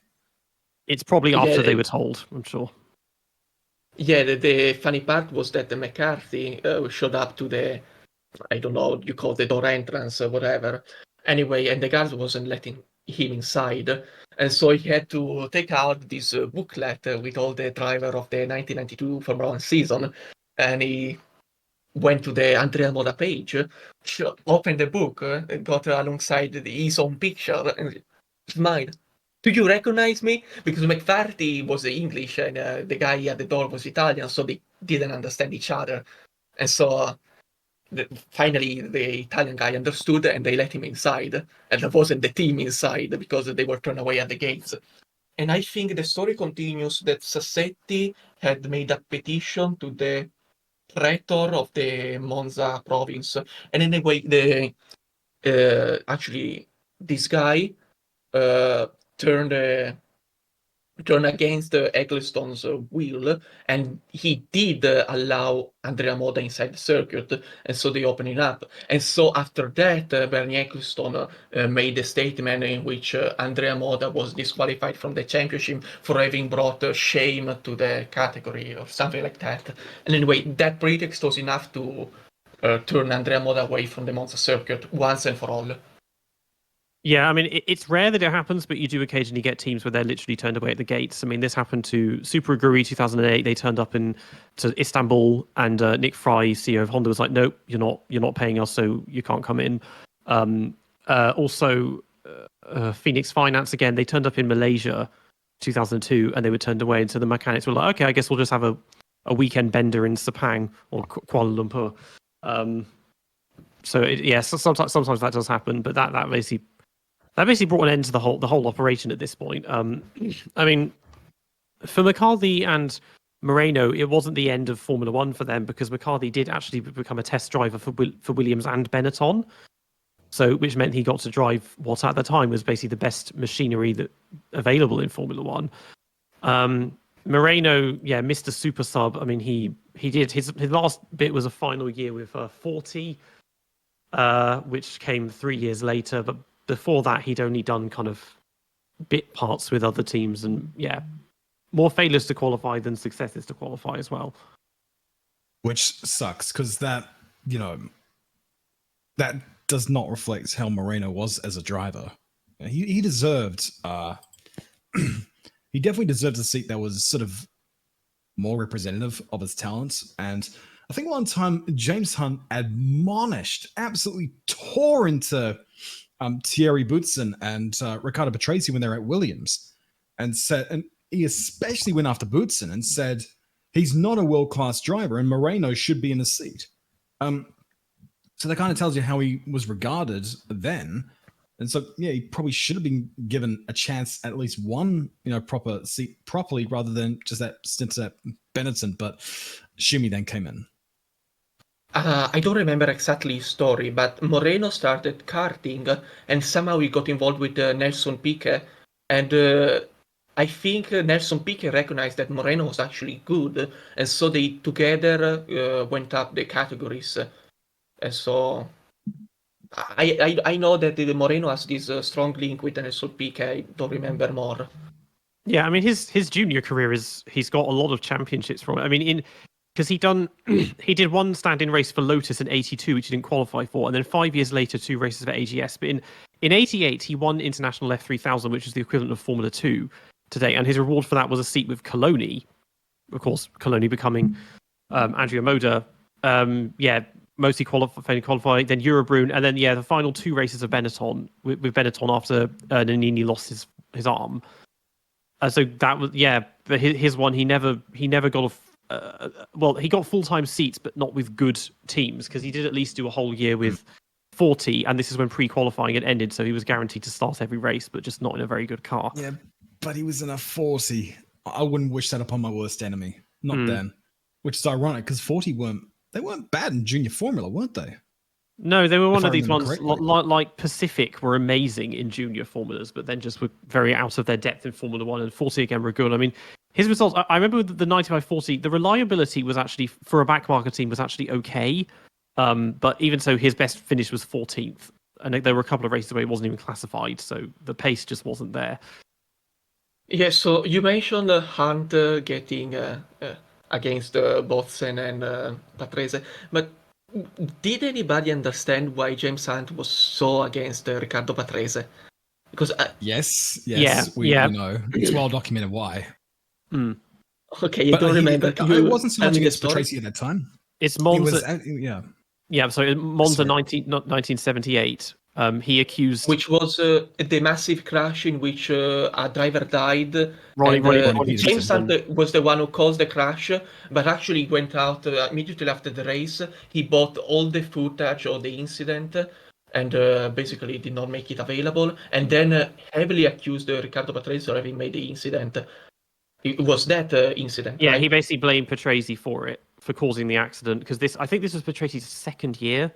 It's probably after they were told, I'm sure. Yeah, the funny part was that the McCarthy showed up to the, I don't know, you call the door entrance or whatever. Anyway, and the guard wasn't letting him inside. And so he had to take out this booklet with all the driver of the 1992 Formula 1 season. And he went to the Andrea Moda page, opened the book, got alongside his own picture, and smiled. Do you recognize me? Because McCarthy was English and the guy at the door was Italian, so they didn't understand each other. And so finally the Italian guy understood and they let him inside. And there wasn't the team inside because they were turned away at the gates. And I think the story continues that Sassetti had made a petition to the rector of the Monza province. And anyway, actually this guy turned against Ecclestone's will, and he did allow Andrea Moda inside the circuit, and so they opened it up. And so after that, Bernie Ecclestone made a statement in which Andrea Moda was disqualified from the championship for having brought shame to the category or something like that. And anyway, that pretext was enough to turn Andrea Moda away from the Monza circuit once and for all. Yeah, I mean, it's rare that it happens, but you do occasionally get teams where they're literally turned away at the gates. I mean, this happened to Super Aguri 2008. They turned up to Istanbul, and Nick Fry, CEO of Honda, was like, "Nope, you're not paying us, so you can't come in." Also, Phoenix Finance again. They turned up in Malaysia 2002, and they were turned away. And so the mechanics were like, "Okay, I guess we'll just have a weekend bender in Sepang or Kuala Lumpur." Sometimes that does happen, but that basically brought an end to the whole operation at this point. I mean, for McCarthy and Moreno, it wasn't the end of Formula One for them because McCarthy did actually become a test driver for Williams and Benetton. So, which meant he got to drive what at the time was basically the best machinery that available in Formula One. Moreno, yeah, Mr. Super Sub. I mean, he did his last bit was a final year with 40, which came 3 years later, but before that, he'd only done kind of bit parts with other teams and, yeah, more failures to qualify than successes to qualify as well. Which sucks because that does not reflect how Moreno was as a driver. He deserved, he definitely deserved a seat that was sort of more representative of his talents. And I think one time James Hunt absolutely tore into Thierry Boutsen and Riccardo Patrese when they were at Williams, and he especially went after Boutsen and said he's not a world-class driver and Moreno should be in the seat. So that kind of tells you how he was regarded then. And so, yeah, he probably should have been given a chance at least one, proper seat properly rather than just that stint at Benetton. But Shimi then came in. I don't remember exactly his story, but Moreno started karting and somehow he got involved with Nelson Piquet. And I think Nelson Piquet recognized that Moreno was actually good, and so they together went up the categories. And so I know that Moreno has this strong link with Nelson Piquet. I don't remember more. Yeah, I mean his junior career he's got a lot of championships from it. I mean because he did one stand-in race for Lotus in '82, which he didn't qualify for, and then 5 years later 2 races for AGS. But in '88 he won International F3000, which is the equivalent of Formula 2 today, and his reward for that was a seat with Coloni. Of course, Coloni becoming Andrea Moda. Mostly qualifying, then Eurobrunn, and then the final 2 races of Benetton with Benetton after Nannini lost his arm. So that was but his one he never got he got full-time seats, but not with good teams, because he did at least do a whole year with 40, and this is when pre-qualifying had ended, so he was guaranteed to start every race, but just not in a very good car. Yeah, but he was in a 40. I wouldn't wish that upon my worst enemy. Not then. Which is ironic, because 40 weren't bad in junior formula, weren't they? No, they were one If I of these remember ones correctly. like Pacific were amazing in junior formulas, but then just were very out of their depth in Formula 1, and 40 again were good. I mean, his results, I remember with the 95-40, the reliability was actually, for a backmarker team, was actually okay. But even so, his best finish was 14th. And there were a couple of races where he wasn't even classified, so the pace just wasn't there. Yeah, so you mentioned Hunt getting against Botzen and Patrese, but did anybody understand why James Hunt was so against Riccardo Patrese? Because Yes, we know. It's well documented why. okay, you don't remember. It wasn't so tell much me the against story? Tracy at that time. It's It Monza. was, Yeah, so Monza Sorry. 1978. He accused Which was the massive crash in which a driver died. Ronnie Peterson. James Hunt was the one who caused the crash, but actually went out immediately after the race. He bought all the footage of the incident and basically did not make it available, and then heavily accused Riccardo Patrese of having made the incident. It was that incident, Yeah, right? he basically blamed Patrese for causing the accident, because I think this was Patrese's second year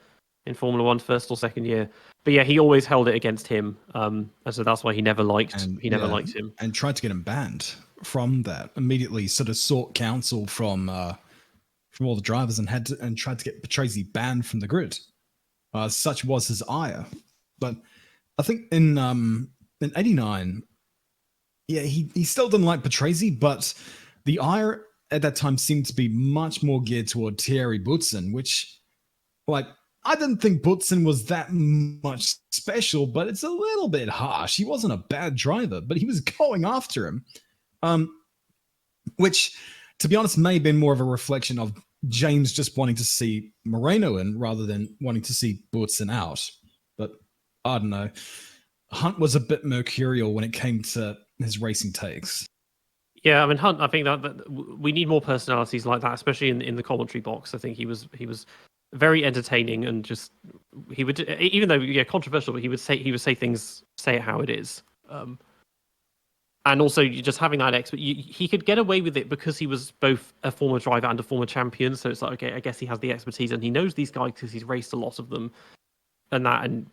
in Formula 1, first or second year. But yeah, he always held it against him, and so that's why he never liked liked him and tried to get him banned from that. Immediately, sort of sought counsel from all the drivers and tried to get Patrese banned from the grid. Such was his ire. But I think in '89, yeah, he still didn't like Patrese, but the ire at that time seemed to be much more geared toward Thierry Boutsen, which, like, I didn't think Boutsen was that much special, but it's a little bit harsh. He wasn't a bad driver, but he was going after him. Which, to be honest, may have been more of a reflection of James just wanting to see Moreno in rather than wanting to see Boutsen out. But I don't know. Hunt was a bit mercurial when it came to his racing takes. Yeah, I mean Hunt. I think that we need more personalities like that, especially in the commentary box. I think he was very entertaining, and just he would, even though controversial, but he would say things, say it how it is. And also just having that he could get away with it because he was both a former driver and a former champion. So it's like, okay, I guess he has the expertise and he knows these guys because he's raced a lot of them, and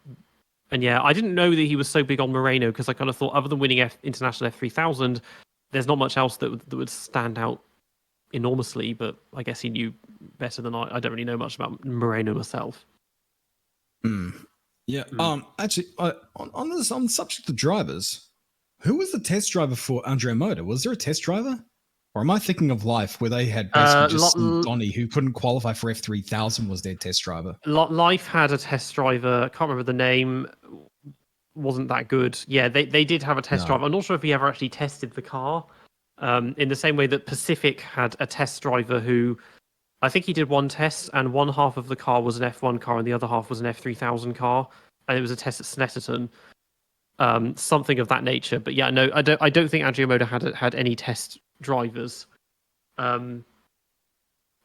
yeah, I didn't know that he was so big on Moreno, because I kind of thought, other than winning International F3000, there's not much else that would stand out enormously. But I guess he knew better than I. I don't really know much about Moreno myself. Yeah. Actually, on the subject of drivers, who was the test driver for Andrea Moda? Was there a test driver? Or am I thinking of Life, where they had basically just Donny, who couldn't qualify for F3000, was their test driver? Life had a test driver. I can't remember the name. Wasn't that good. Yeah, they did have a test driver. I'm not sure if he ever actually tested the car. In the same way that Pacific had a test driver who, I think he did one test, and one half of the car was an F1 car and the other half was an F3000 car, and it was a test at Snetterton. Something of that nature. But yeah, no, I don't think Andrea Moda had any test drivers. But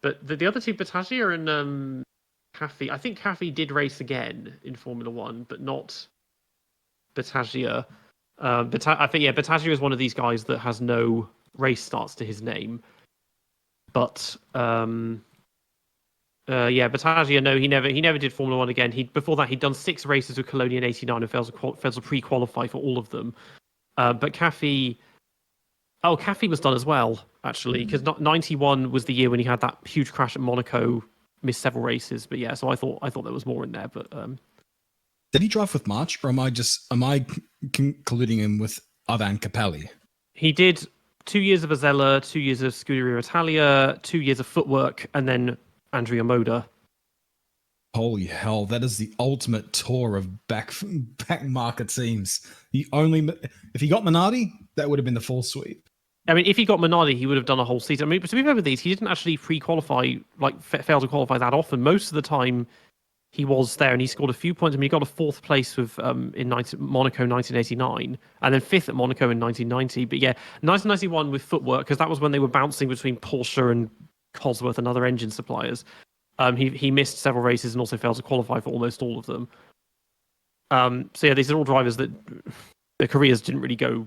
the other two, Battaglia and Caffey, I think Caffey did race again in Formula 1, but not Battaglia. I think Battaglia is one of these guys that has no race starts to his name. But Battaglia, no, he never did Formula 1 again. Before that, he'd done 6 races with Colonia in '89 and failed to pre-qualify for all of them. But Caffey, Oh, Caffey was done as well, actually, because 91 was the year when he had that huge crash at Monaco, missed several races. But yeah, so I thought there was more in there. But Did he drive with March, or am I colluding him with Ivan Capelli? he did 2 years of Azella, 2 years of Scuderia Italia, 2 years of Footwork, and then Andrea Moda. Holy hell, that is the ultimate tour of back market teams. If he got Minardi, that would have been the full sweep. I mean, if he got Minardi, he would have done a whole season. I mean, to be fair with these, he didn't actually pre-qualify, fail to qualify that often. Most of the time, he was there and he scored a few points. I mean, he got a 4th place with in Monaco 1989, and then 5th at Monaco in 1990. But yeah, 1991 with Footwork, because that was when they were bouncing between Porsche and Cosworth and other engine suppliers. He missed several races and also failed to qualify for almost all of them. So yeah, these are all drivers that their careers didn't really go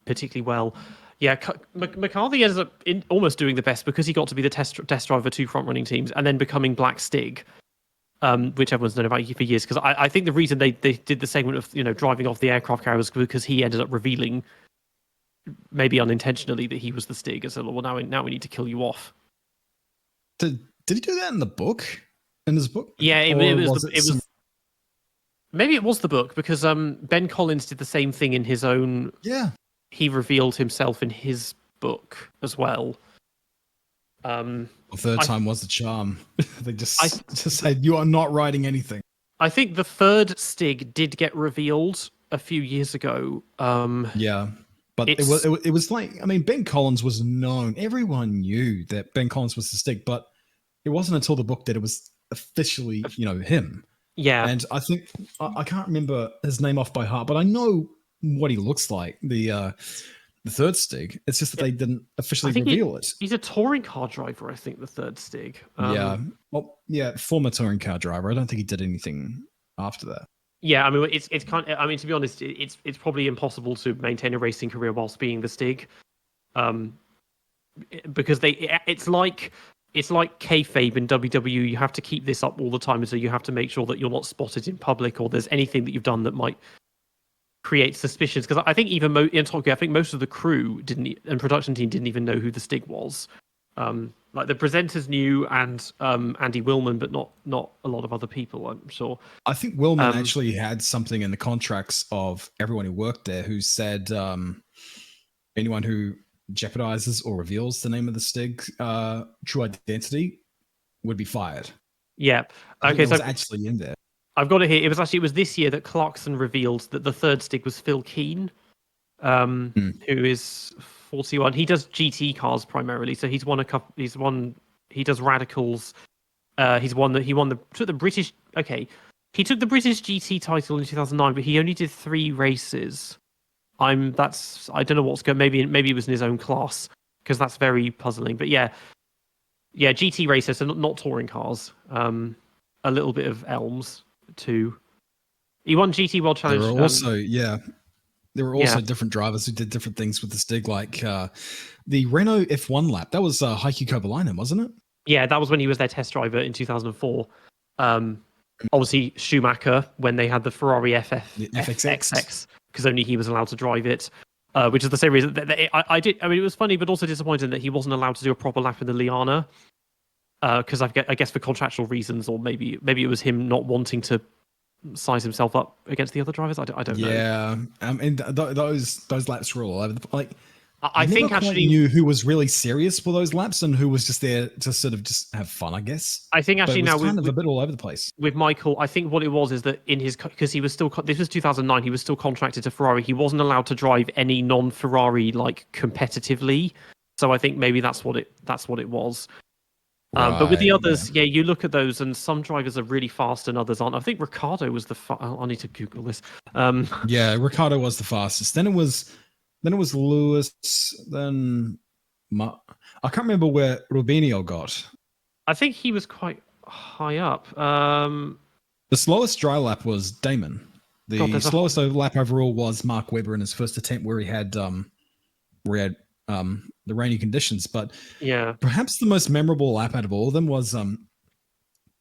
particularly well. Yeah, McCarthy ends up almost doing the best because he got to be the test driver for 2 front-running teams and then becoming Black Stig, which everyone's known about for years. Because I think the reason they did the segment of driving off the aircraft carrier was because he ended up revealing, maybe unintentionally, that he was the Stig. And so, well, now we need to kill you off. Did he do that in the book? In his book? Yeah, it was. Maybe it was the book because Ben Collins did the same thing in his own. Yeah. He revealed himself in his book as well. The third time was the charm. They just said, you are not writing anything. I think the 3rd Stig did get revealed a few years ago. Yeah. But it was like, I mean, Ben Collins was known. Everyone knew that Ben Collins was the Stig, but it wasn't until the book that it was officially, him. Yeah. And I think, I can't remember his name off by heart, but I know what he looks like, the 3rd Stig. It's just that they didn't officially reveal it. He's a touring car driver, I think, the 3rd Stig. Former touring car driver. I don't think he did anything after that. Yeah, I mean, it's kind of, I mean, to be honest, it's probably impossible to maintain a racing career whilst being the Stig, because it's like kayfabe in WWE. You have to keep this up all the time, so you have to make sure that you're not spotted in public or there's anything that you've done that might create suspicions. Because I think even in Tokyo, I think most of the crew and production team didn't even know who the Stig was. Like the presenters knew and Andy Willman, but not a lot of other people, I'm sure. I think Willman actually had something in the contracts of everyone who worked there who said anyone who jeopardizes or reveals the name of the Stig true identity would be fired. Yeah. Okay, so actually in there. I've got it here. It was this year that Clarkson revealed that the 3rd Stig was Phil Keane, who is 41. He does GT cars primarily, so he does radicals. He took the British GT title in 2009, but he only did 3 races. I don't know what's going. Maybe it was in his own class, because that's very puzzling. But yeah, GT racers, so not touring cars. A little bit of Elms too. He won GT World Challenge. There were also different drivers who did different things with the Stig, like the Renault F1 lap. That was Heikki Kovalainen, wasn't it? Yeah, that was when he was their test driver in 2004. Obviously, Schumacher, when they had the Ferrari FXX, because only he was allowed to drive it, which is the same reason that I did. I mean, it was funny, but also disappointing that he wasn't allowed to do a proper lap in the Liana, because I guess for contractual reasons, or maybe it was him not wanting to size himself up against the other drivers. I don't know. Yeah, I mean those laps were all over the like. I think actually knew who was really serious for those laps and who was just there to sort of just have fun, I guess. I think actually now kind of a bit all over the place with Michael. I think what it was is that in his, because he was still, this was 2009, he was still contracted to Ferrari. He wasn't allowed to drive any non-Ferrari like competitively. So I think maybe that's what it was. But with the others, you look at those, and some drivers are really fast and others aren't. I think Ricciardo was I need to Google this. Yeah, Ricciardo was the fastest. Then it was Lewis. Then I can't remember where Rubinho got. I think he was quite high up. The slowest dry lap was Damon. The slowest lap overall was Mark Webber in his first attempt, where he had the rainy conditions. But yeah, perhaps the most memorable lap out of all of them was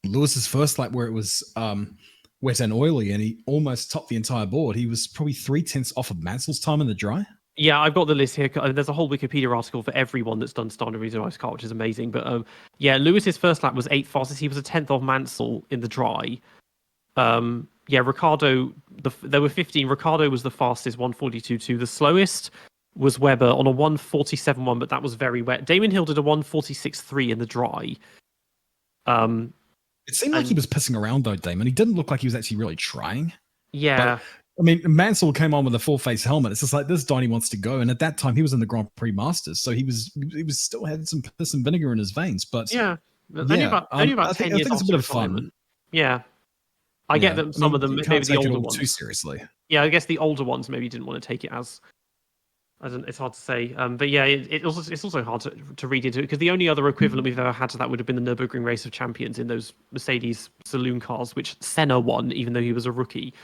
Lewis's first lap, where it was wet and oily, and he almost topped the entire board. He was probably 0.3 off of Mansell's time in the dry. Yeah, I've got the list here. There's a whole Wikipedia article for everyone that's done standard reason race car, which is amazing. But yeah, Lewis's first lap was 8th fastest. He was a 10th of Mansell in the dry. Yeah, Ricardo. There were 15. Ricardo was the fastest, 142.2. The slowest was Webber on a 147.1, but that was very wet. Damon Hill did a 146.3 in the dry. It seemed like he was pissing around though, Damon. He didn't look like he was actually really trying. Yeah. But, I mean, Mansell came on with a full face helmet. It's just like this Donny wants to go, and at that time he was in the Grand Prix Masters, so he was still had some piss and vinegar in his veins. But yeah, only about 10 years. I think it's a bit of fun. Yeah, I get that some of them, maybe the older ones, too seriously. Yeah, I guess the older ones maybe didn't want to take it as it's hard to say. But yeah, it's also hard to read into it because the only other equivalent we've ever had to that would have been the Nürburgring Race of Champions in those Mercedes saloon cars, which Senna won, even though he was a rookie.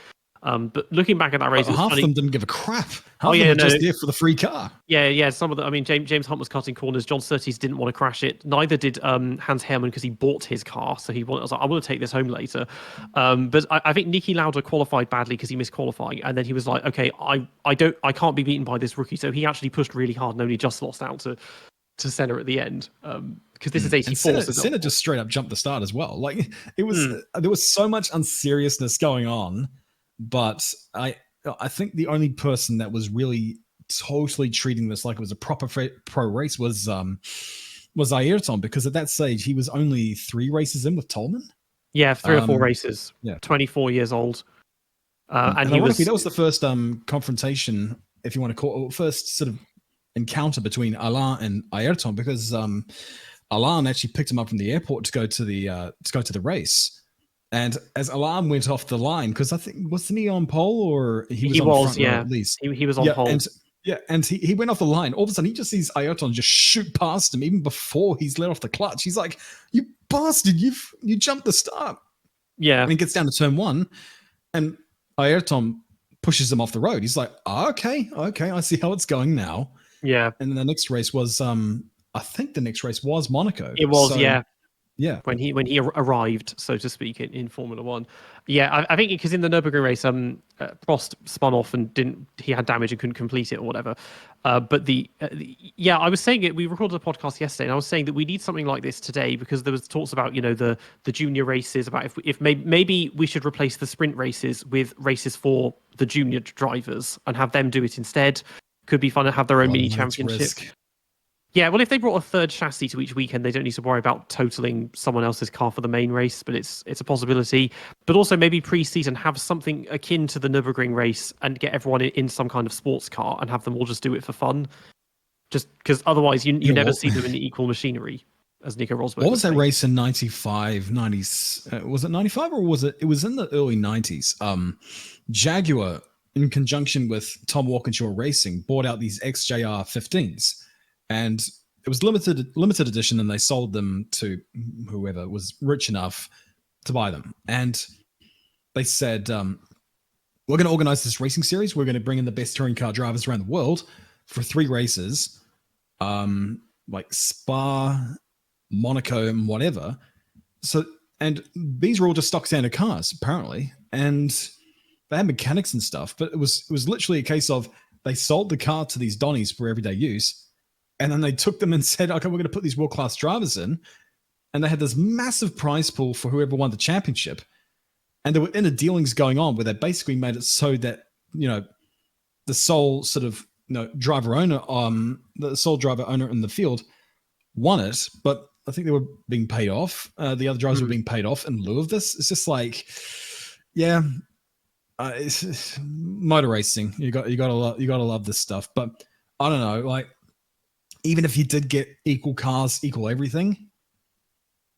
But looking back at that race, half of them didn't give a crap. Half of them were just there for the free car. Yeah. Some of them. I mean, James Hunt was cutting corners. John Surtees didn't want to crash it. Neither did Hans Hermann because he bought his car. So I was like, I want to take this home later. But I think Niki Lauda qualified badly because he missed qualifying, and then he was like, okay, I can't be beaten by this rookie. So he actually pushed really hard and only just lost out to Senna at the end. Because this is 84. Senna just straight up jumped the start as well. Like it was, there was so much unseriousness going on. But I think the only person that was really totally treating this like it was a proper pro race was Ayrton, because at that stage he was only 3 races in with Tolman. Yeah, 3 or 4 races. Yeah, 24 years old. And that was the first confrontation, if you want to call it, first sort of encounter between Alain and Ayrton, because Alain actually picked him up from the airport to go to the race. And as Alain went off the line, because I think, wasn't he on pole, or he was front row at least? He was on pole. And he went off the line. All of a sudden, he just sees Ayrton just shoot past him even before he's let off the clutch. He's like, "You bastard! You jumped the start." Yeah. And he gets down to turn 1, and Ayrton pushes him off the road. He's like, okay, I see how it's going now. Yeah. And then the next race was, I think the next race was Monaco. It was, yeah. Yeah, when he arrived, so to speak, in Formula One. Yeah, I think because in the Nürburgring race, Prost spun off and he had damage and couldn't complete it or whatever. But I was saying it. We recorded a podcast yesterday, and I was saying that we need something like this today because there was talks about the junior races, about if maybe we should replace the sprint races with races for the junior drivers and have them do it instead. Could be fun to have their own mini championship. Yeah, well, if they brought a third chassis to each weekend, they don't need to worry about totaling someone else's car for the main race, but it's a possibility. But also maybe pre-season have something akin to the Nürburgring race and get everyone in some kind of sports car and have them all just do it for fun. Just because otherwise you never see them in equal machinery, as Nico Rosberg. What was that race in 95, 90s? Was it 95 or was it was in the early 90s? Jaguar, in conjunction with Tom Walkinshaw Racing, bought out these XJR 15s. And it was limited edition, and they sold them to whoever was rich enough to buy them. And they said, we're going to organize this racing series. We're going to bring in the best touring car drivers around the world for 3 races, like Spa, Monaco, and whatever. So, and these were all just stock standard cars, apparently. And they had mechanics and stuff, but it was literally a case of they sold the car to these Donnies for everyday use. And then they took them and said, okay, we're going to put these world-class drivers in. And they had this massive prize pool for whoever won the championship. And there were inner dealings going on where they basically made it so that, the sole sort of, driver owner, the sole driver owner in the field won it. But I think they were being paid off. The other drivers were being paid off in lieu of this. It's just like, yeah, it's motor racing. You gotta love this stuff. But I don't know, like, even if you did get equal cars, equal everything,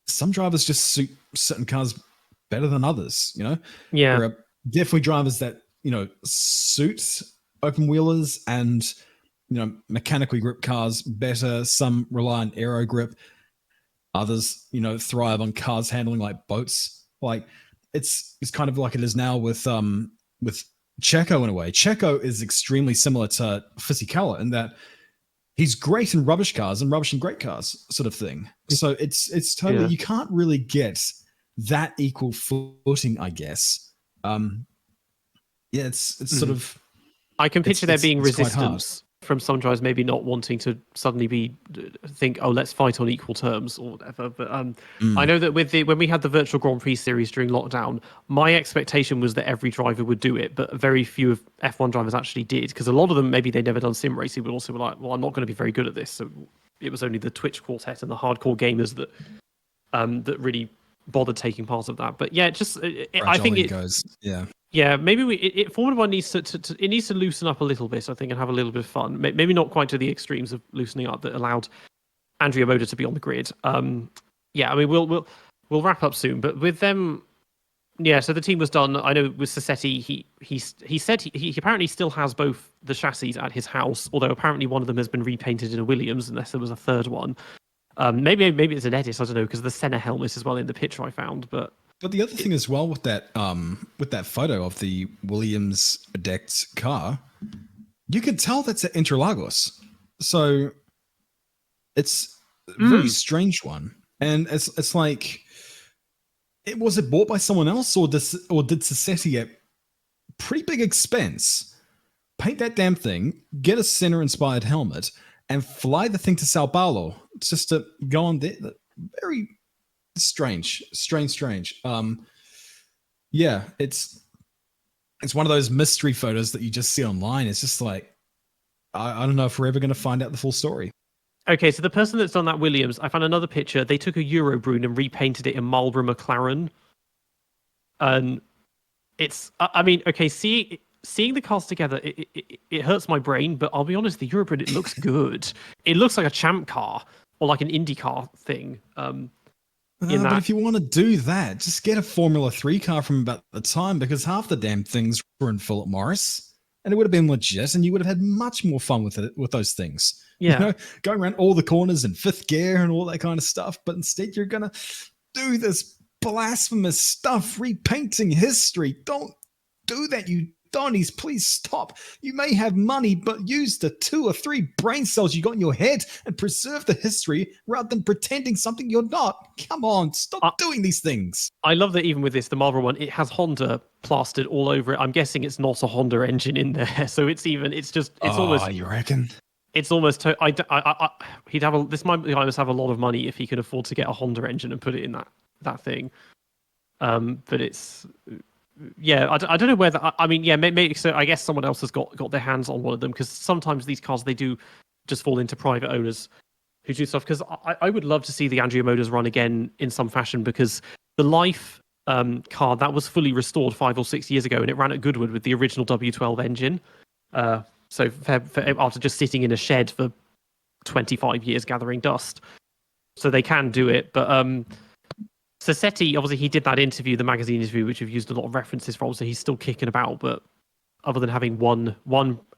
some drivers just suit certain cars better than others, Yeah. There are definitely drivers that, suit open wheelers and, mechanically grip cars better. Some rely on aero grip. Others, thrive on cars handling like boats. Like it's kind of like it is now with Checo in a way. Checo is extremely similar to Fisichella in that he's great in rubbish cars and rubbish in great cars, sort of thing. So it's totally you can't really get that equal footing, I guess. It's sort of. I can picture there being resistance from some drivers maybe not wanting to suddenly think, oh, let's fight on equal terms or whatever. But I know that when we had the virtual Grand Prix series during lockdown, my expectation was that every driver would do it, but very few of F1 drivers actually did, because a lot of them maybe they'd never done sim racing, but also were like, well, I'm not going to be very good at this. So it was only the Twitch quartet and the hardcore gamers that really bothered taking part of that. But yeah, I think it goes. Yeah, maybe Formula One needs it needs to loosen up a little bit, I think, and have a little bit of fun. Maybe not quite to the extremes of loosening up that allowed Andrea Moda to be on the grid. Yeah, I mean we'll wrap up soon, but with them, yeah. So the team was done. I know with Sassetti, he said he apparently still has both the chassis at his house, although apparently one of them has been repainted in a Williams, unless there was a third one. Maybe it's an edit. I don't know, because the Senna helmet as well in the picture I found, but. But the other thing as well with that photo of the Williams decked car, you can tell that's at Interlagos. So it's a very strange one. And it's like, was it bought by someone else, or did Sassetti at pretty big expense paint that damn thing, get a Senna inspired helmet, and fly the thing to Sao Paulo just to go on there? Very strange. Yeah, it's one of those mystery photos that you just see online. It's just like, I don't know if we're ever going to find out the full story. Okay, so the person that's done that Williams, I found another picture. They took a Eurobrune and repainted it in Marlboro McLaren. And it's, I mean, okay, seeing the cars together, it hurts my brain, but I'll be honest, the Eurobrune, it looks good. It looks like a champ car or like an IndyCar thing. But if you want to do that, just get a Formula 3 car from about the time, because half the damn things were in Philip Morris, and it would have been legit, and you would have had much more fun with those things. Yeah, going around all the corners in fifth gear and all that kind of stuff. But instead, you're gonna do this blasphemous stuff, repainting history. Don't do that, you Donnies, please stop. You may have money, but use the 2 or 3 brain cells you got in your head and preserve the history rather than pretending something you're not. Come on, stop doing these things. I love that even with this, the Marlboro one, it has Honda plastered all over it. I'm guessing it's not a Honda engine in there, so it's almost. You reckon? It's almost. He'd have this guy must have a lot of money if he could afford to get a Honda engine and put it in that thing. But it's. Yeah, I don't know whether. I mean, yeah, maybe. So I guess someone else has got their hands on one of them, because sometimes these cars, they do just fall into private owners who do stuff. Because I would love to see the Andrea Modas run again in some fashion, because the Life car that was fully restored 5 or 6 years ago, and it ran at Goodwood with the original W12 engine. So after just sitting in a shed for 25 years gathering dust, so they can do it, but. Sassetti, obviously, he did that interview, the magazine interview, which we've used a lot of references from, so he's still kicking about. But other than having one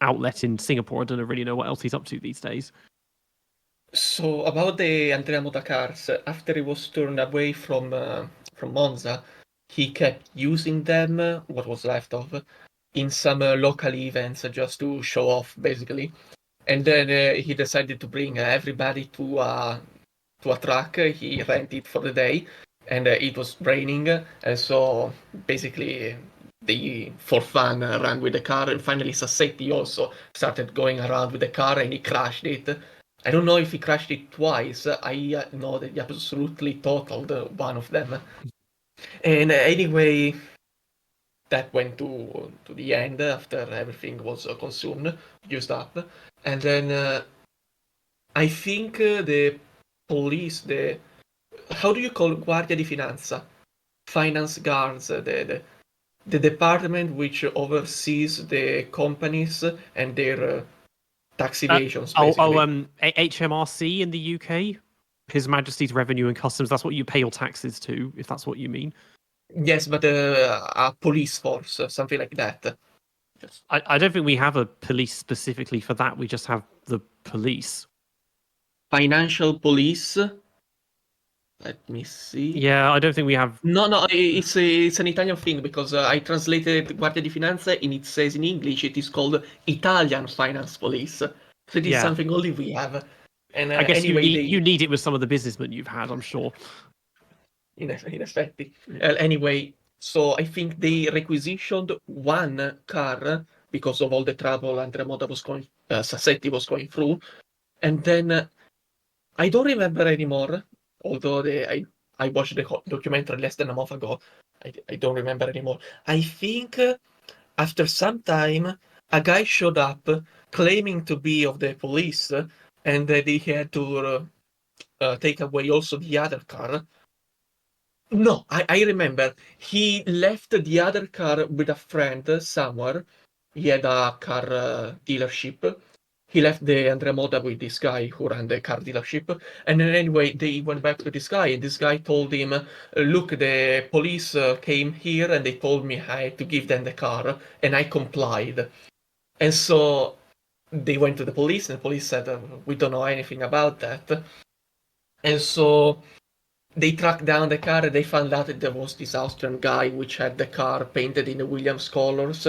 outlet in Singapore, I don't really know what else he's up to these days. So about the Andrea Moda cars, after he was turned away from Monza, he kept using them, what was left of, in some local events just to show off, basically. And then he decided to bring everybody to a track he rented for the day. And it was raining, and so basically they, for fun, ran with the car. And finally Sassetti also started going around with the car, and he crashed it. I don't know if he crashed it twice. I know that he absolutely totaled one of them. And anyway, that went to the end after everything was consumed, used up. And then I think the police, how do you call Guardia di Finanza? Finance guards, the department which oversees the companies and their tax evasions, basically. HMRC in the UK? His Majesty's Revenue and Customs, that's what you pay your taxes to, if that's what you mean. Yes, but a police force, something like that. I don't think we have a police specifically for that, we just have the police. Financial police? Let me see. Yeah, I don't think we have. No, it's an Italian thing, because I translated Guardia di Finanza and it says in English it is called Italian Finance Police. So it is something only we have. And I guess anyway, you need it with some of the businessmen you've had, I'm sure. In effect. Anyway, so I think they requisitioned one car because of all the trouble Andrea Moda Sassetti was going through. And then I don't remember anymore, although I watched the documentary less than a month ago. I don't remember anymore. I think after some time, a guy showed up claiming to be of the police, and that he had to take away also the other car. No, I remember. He left the other car with a friend somewhere. He had a car dealership. He left the Andrea Moda with this guy who ran the car dealership. And then anyway, they went back to this guy, and this guy told him, look, the police came here and they told me I had to give them the car, and I complied. And so they went to the police, and the police said, we don't know anything about that. And so they tracked down the car, and they found out that there was this Austrian guy which had the car painted in the Williams colors.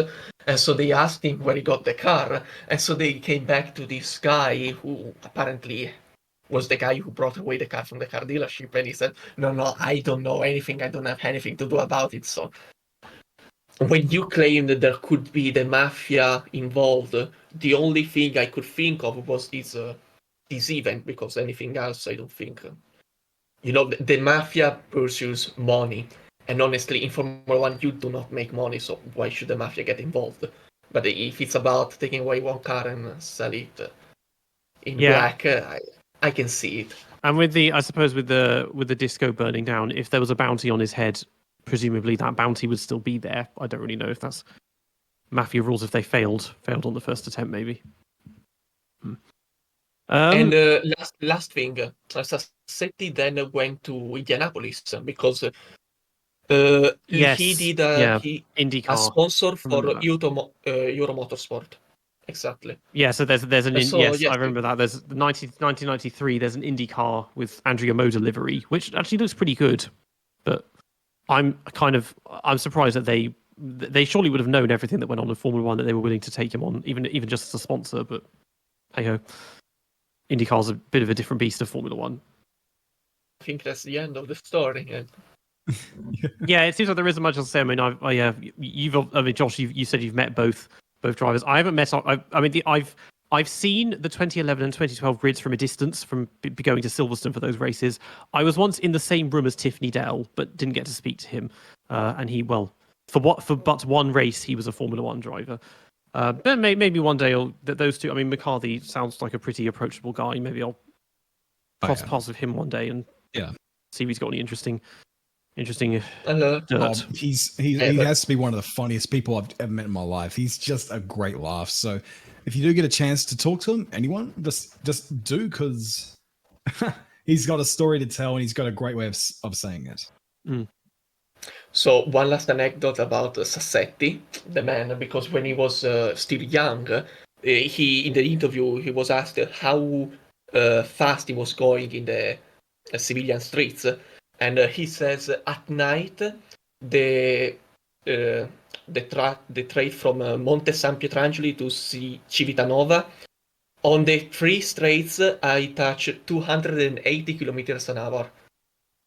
And so they asked him where he got the car. And so they came back to this guy who apparently was the guy who brought away the car from the car dealership. And he said, no, I don't know anything. I don't have anything to do about it. So when you claim that there could be the mafia involved, the only thing I could think of was this event, because anything else I don't think. You know, the mafia pursues money. And honestly, in Formula One, you do not make money, so why should the mafia get involved? But if it's about taking away one car and sell it in black, I can see it. And with I suppose with the disco burning down, if there was a bounty on his head, presumably that bounty would still be there. I don't really know if that's mafia rules. If they failed on the first attempt, maybe. And last thing, Sassetti then went to Indianapolis because he did IndyCar. a sponsor for Euro Motorsport. Exactly. Yeah, so there's an yes, yes, I remember that. There's 1993. There's an IndyCar with Andrea Moda livery, which actually looks pretty good. But I'm surprised that they surely would have known everything that went on in Formula One, that they were willing to take him on, even just as a sponsor. But hey ho, IndyCar's a bit of a different beast of Formula One. I think that's the end of the story. Yeah, it seems like there isn't much else to say. I mean, Josh, you said you've met both drivers. I haven't met. I've seen the 2011 and 2012 grids from a distance, from going to Silverstone for those races. I was once in the same room as Tiffany Dell, but didn't get to speak to him. And he, for but one race, he was a Formula One driver. But maybe one day those two. I mean, McCarthy sounds like a pretty approachable guy. Maybe I'll cross paths with him one day and see if he's got any interesting dirt. He has to be one of the funniest people I've ever met in my life. He's just a great laugh. So if you do get a chance to talk to him, anyone, just do, because he's got a story to tell and he's got a great way of saying it. So one last anecdote about Sassetti, the man, because when he was still young, he in the interview he was asked how fast he was going in the civilian streets. And he says at night the trade from Monte San Pietrangeli to Civitanova, on the 3 straights I touch 280 kilometers an hour.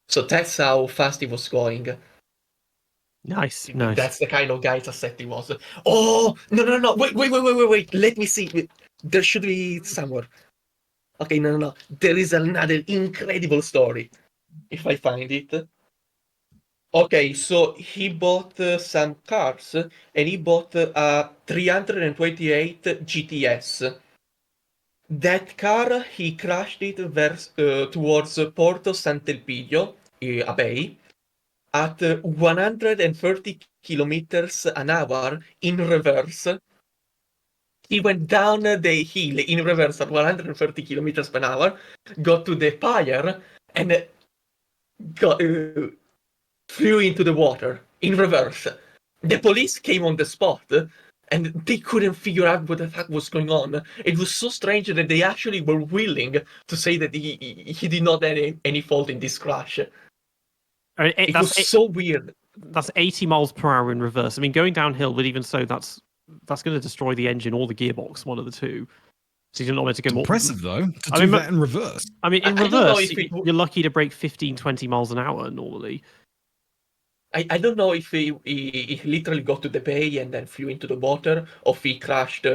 So that's how fast he was going. Nice. That's the kind of guy Sassetti was. Oh, no. Wait. Let me see. There should be somewhere. Okay, no. There is another incredible story. If I find it. Okay, so he bought some cars, and he bought a 328 GTS. That car, he crashed it towards Porto Sant'Elpidio, a bay, at 130 kilometers an hour in reverse. He went down the hill in reverse at 130 kilometers per hour, got to the pier, and flew into the water in reverse. The police came on the spot, and they couldn't figure out what the fuck was going on. It was so strange that they actually were willing to say that he did not have any fault in this crash. It was so weird. That's 80 miles per hour in reverse. I mean, going downhill, but even so, that's going to destroy the engine or the gearbox, one of the two. So you're not meant to go more. Impressive, though, to do that in reverse. I mean, in reverse, you're lucky to break 15, 20 miles an hour normally. I don't know if he literally got to the bay and then flew into the water, or if he crashed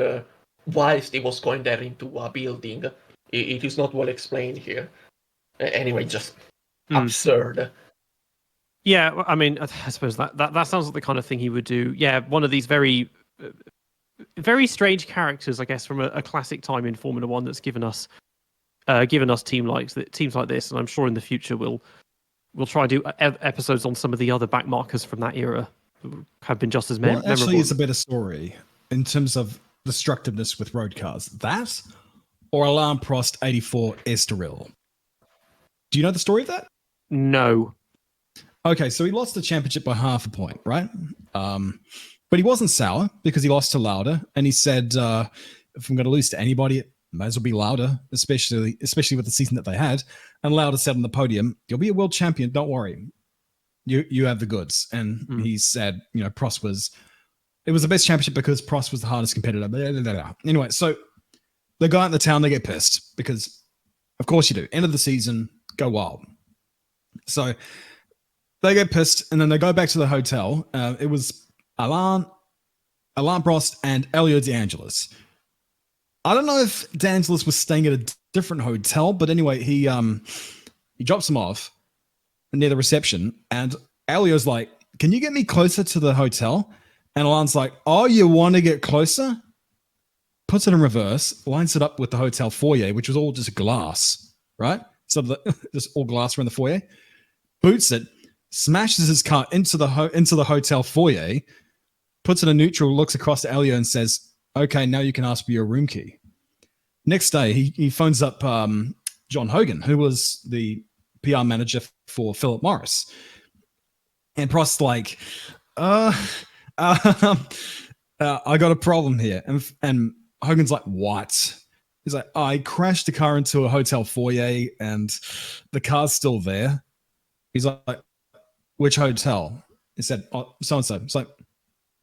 whilst he was going there into a building. It is not well explained here. Anyway, just absurd. Yeah, I mean, I suppose that sounds like the kind of thing he would do. Yeah, one of these very, very strange characters, I guess, from a classic time in Formula One that's given us teams like this, and I'm sure in the future we'll try to do episodes on some of the other backmarkers from that era who have been just as memorable. What actually is a better story in terms of destructiveness with road cars? That or Alain Prost 84 Estoril? Do you know the story of that? No. Okay, so he lost the championship by half a point, right? But he wasn't sour because he lost to Lauda, and he said, if I'm going to lose to anybody, it might as well be Lauda, especially with the season that they had. And Lauda said on the podium, "You'll be a world champion, don't worry. You have the goods." And he said, Prost was the best championship because Prost was the hardest competitor. Blah, blah, blah, blah. Anyway, so they go out in the town, they get pissed because, of course you do. End of the season, go wild. So they get pissed, and then they go back to the hotel. It was Alain Prost and Elio De Angelis. I don't know if De Angelis was staying at a different hotel, but anyway, he drops him off near the reception, and Elio's like, "Can you get me closer to the hotel?" And Alain's like, "Oh, you want to get closer?" Puts it in reverse, lines it up with the hotel foyer, which was all just glass, right? So just all glass around the foyer. Boots it, smashes his car into the hotel foyer, puts it in neutral, looks across to Elio and says, "Okay, now you can ask for your room key." Next day, he phones up John Hogan, who was the PR manager for Philip Morris. And Prost's like, I got a problem here. And Hogan's like, "What?" He's like, "I crashed the car into a hotel foyer and the car's still there." He's like, "Which hotel?" He said, "Oh, so-and-so." It's like,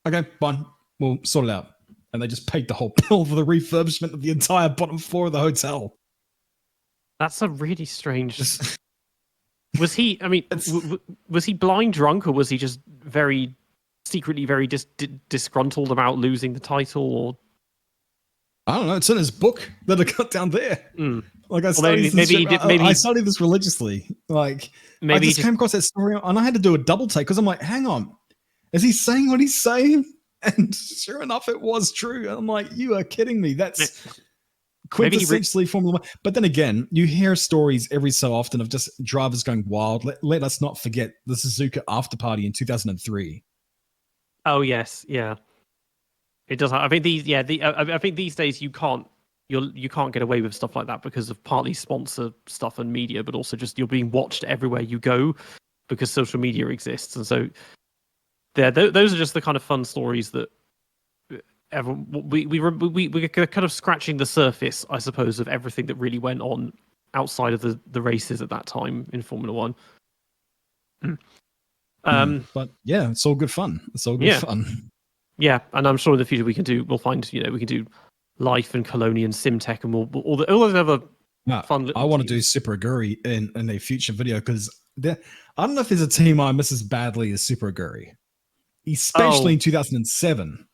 "Okay, fine. We'll sort it out." And they just paid the whole bill for the refurbishment of the entire bottom floor of the hotel. That's a really strange. Was he? I mean, was he blind drunk, or was he just secretly very disgruntled about losing the title? Or I don't know. It's in his book that I got down there. Like I studied I studied this religiously. Like I just came across that story, and I had to do a double take because I'm like, "Hang on, is he saying what he's saying?" And sure enough, it was true. I'm like, "You are kidding me." That's quintessentially Formula One. But then again, you hear stories every so often of just drivers going wild. Let us not forget the Suzuka after party in 2003. Oh yes, yeah, it does. I think I think these days you can't get away with stuff like that because of partly sponsor stuff and media, but also just you're being watched everywhere you go because social media exists, and so those are just the kind of fun stories that we're kind of scratching the surface, I suppose, of everything that really went on outside of the races at that time in Formula One. But yeah, it's all good fun. It's all good fun. Yeah, and I'm sure in the future we can do Life and Cologne and Simtech and all those other fun. I want to do Super Aguri in a future video because I don't know if there's a team I miss as badly as Super Aguri, especially in 2007.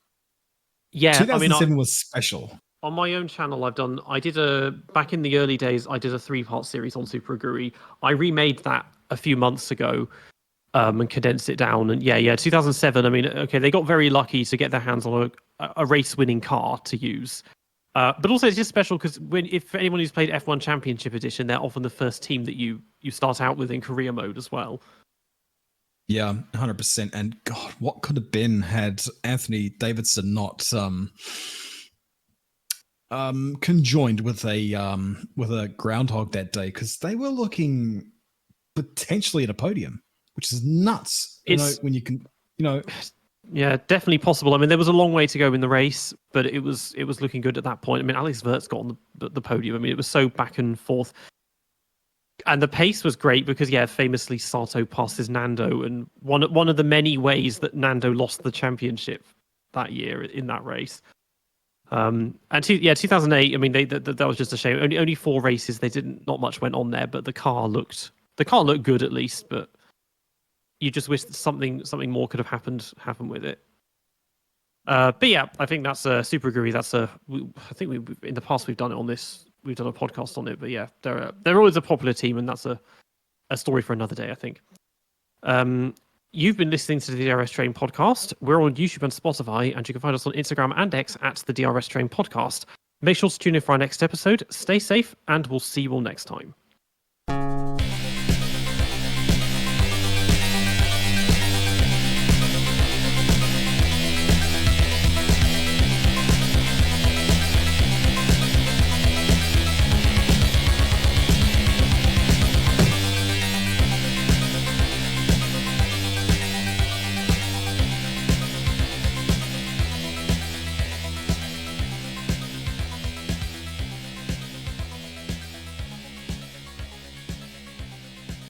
Yeah, 2007 was special. On my own channel, back in the early days, I did a 3-part series on Super Aguri. I remade that a few months ago and condensed it down. And 2007, I mean, okay, they got very lucky to get their hands on a race-winning car to use. But also it's just special because if anyone who's played F1 Championship Edition, they're often the first team that you start out with in career mode as well. Yeah, 100%. And God, what could have been had Anthony Davidson not conjoined with a groundhog that day? Because they were looking potentially at a podium, which is nuts. When you can, Yeah, definitely possible. I mean, there was a long way to go in the race, but it was looking good at that point. I mean, Alex Wirtz got on the podium. I mean, it was so back and forth. And the pace was great because, famously Sato passes Nando, and one of the many ways that Nando lost the championship that year in that race. And 2008. I mean, that was just a shame. Only 4 races. Not much went on there, but the car looked good at least. But you just wish that something more could have happened with it. But yeah, I think that's Super agree. I think we in the past we've done it on this. We've done a podcast on it. But yeah, they're always a popular team, and that's a story for another day, I think. You've been listening to the DRS Train podcast. We're on YouTube and Spotify, and you can find us on Instagram and X at the DRS Train podcast. Make sure to tune in for our next episode. Stay safe, and we'll see you all next time.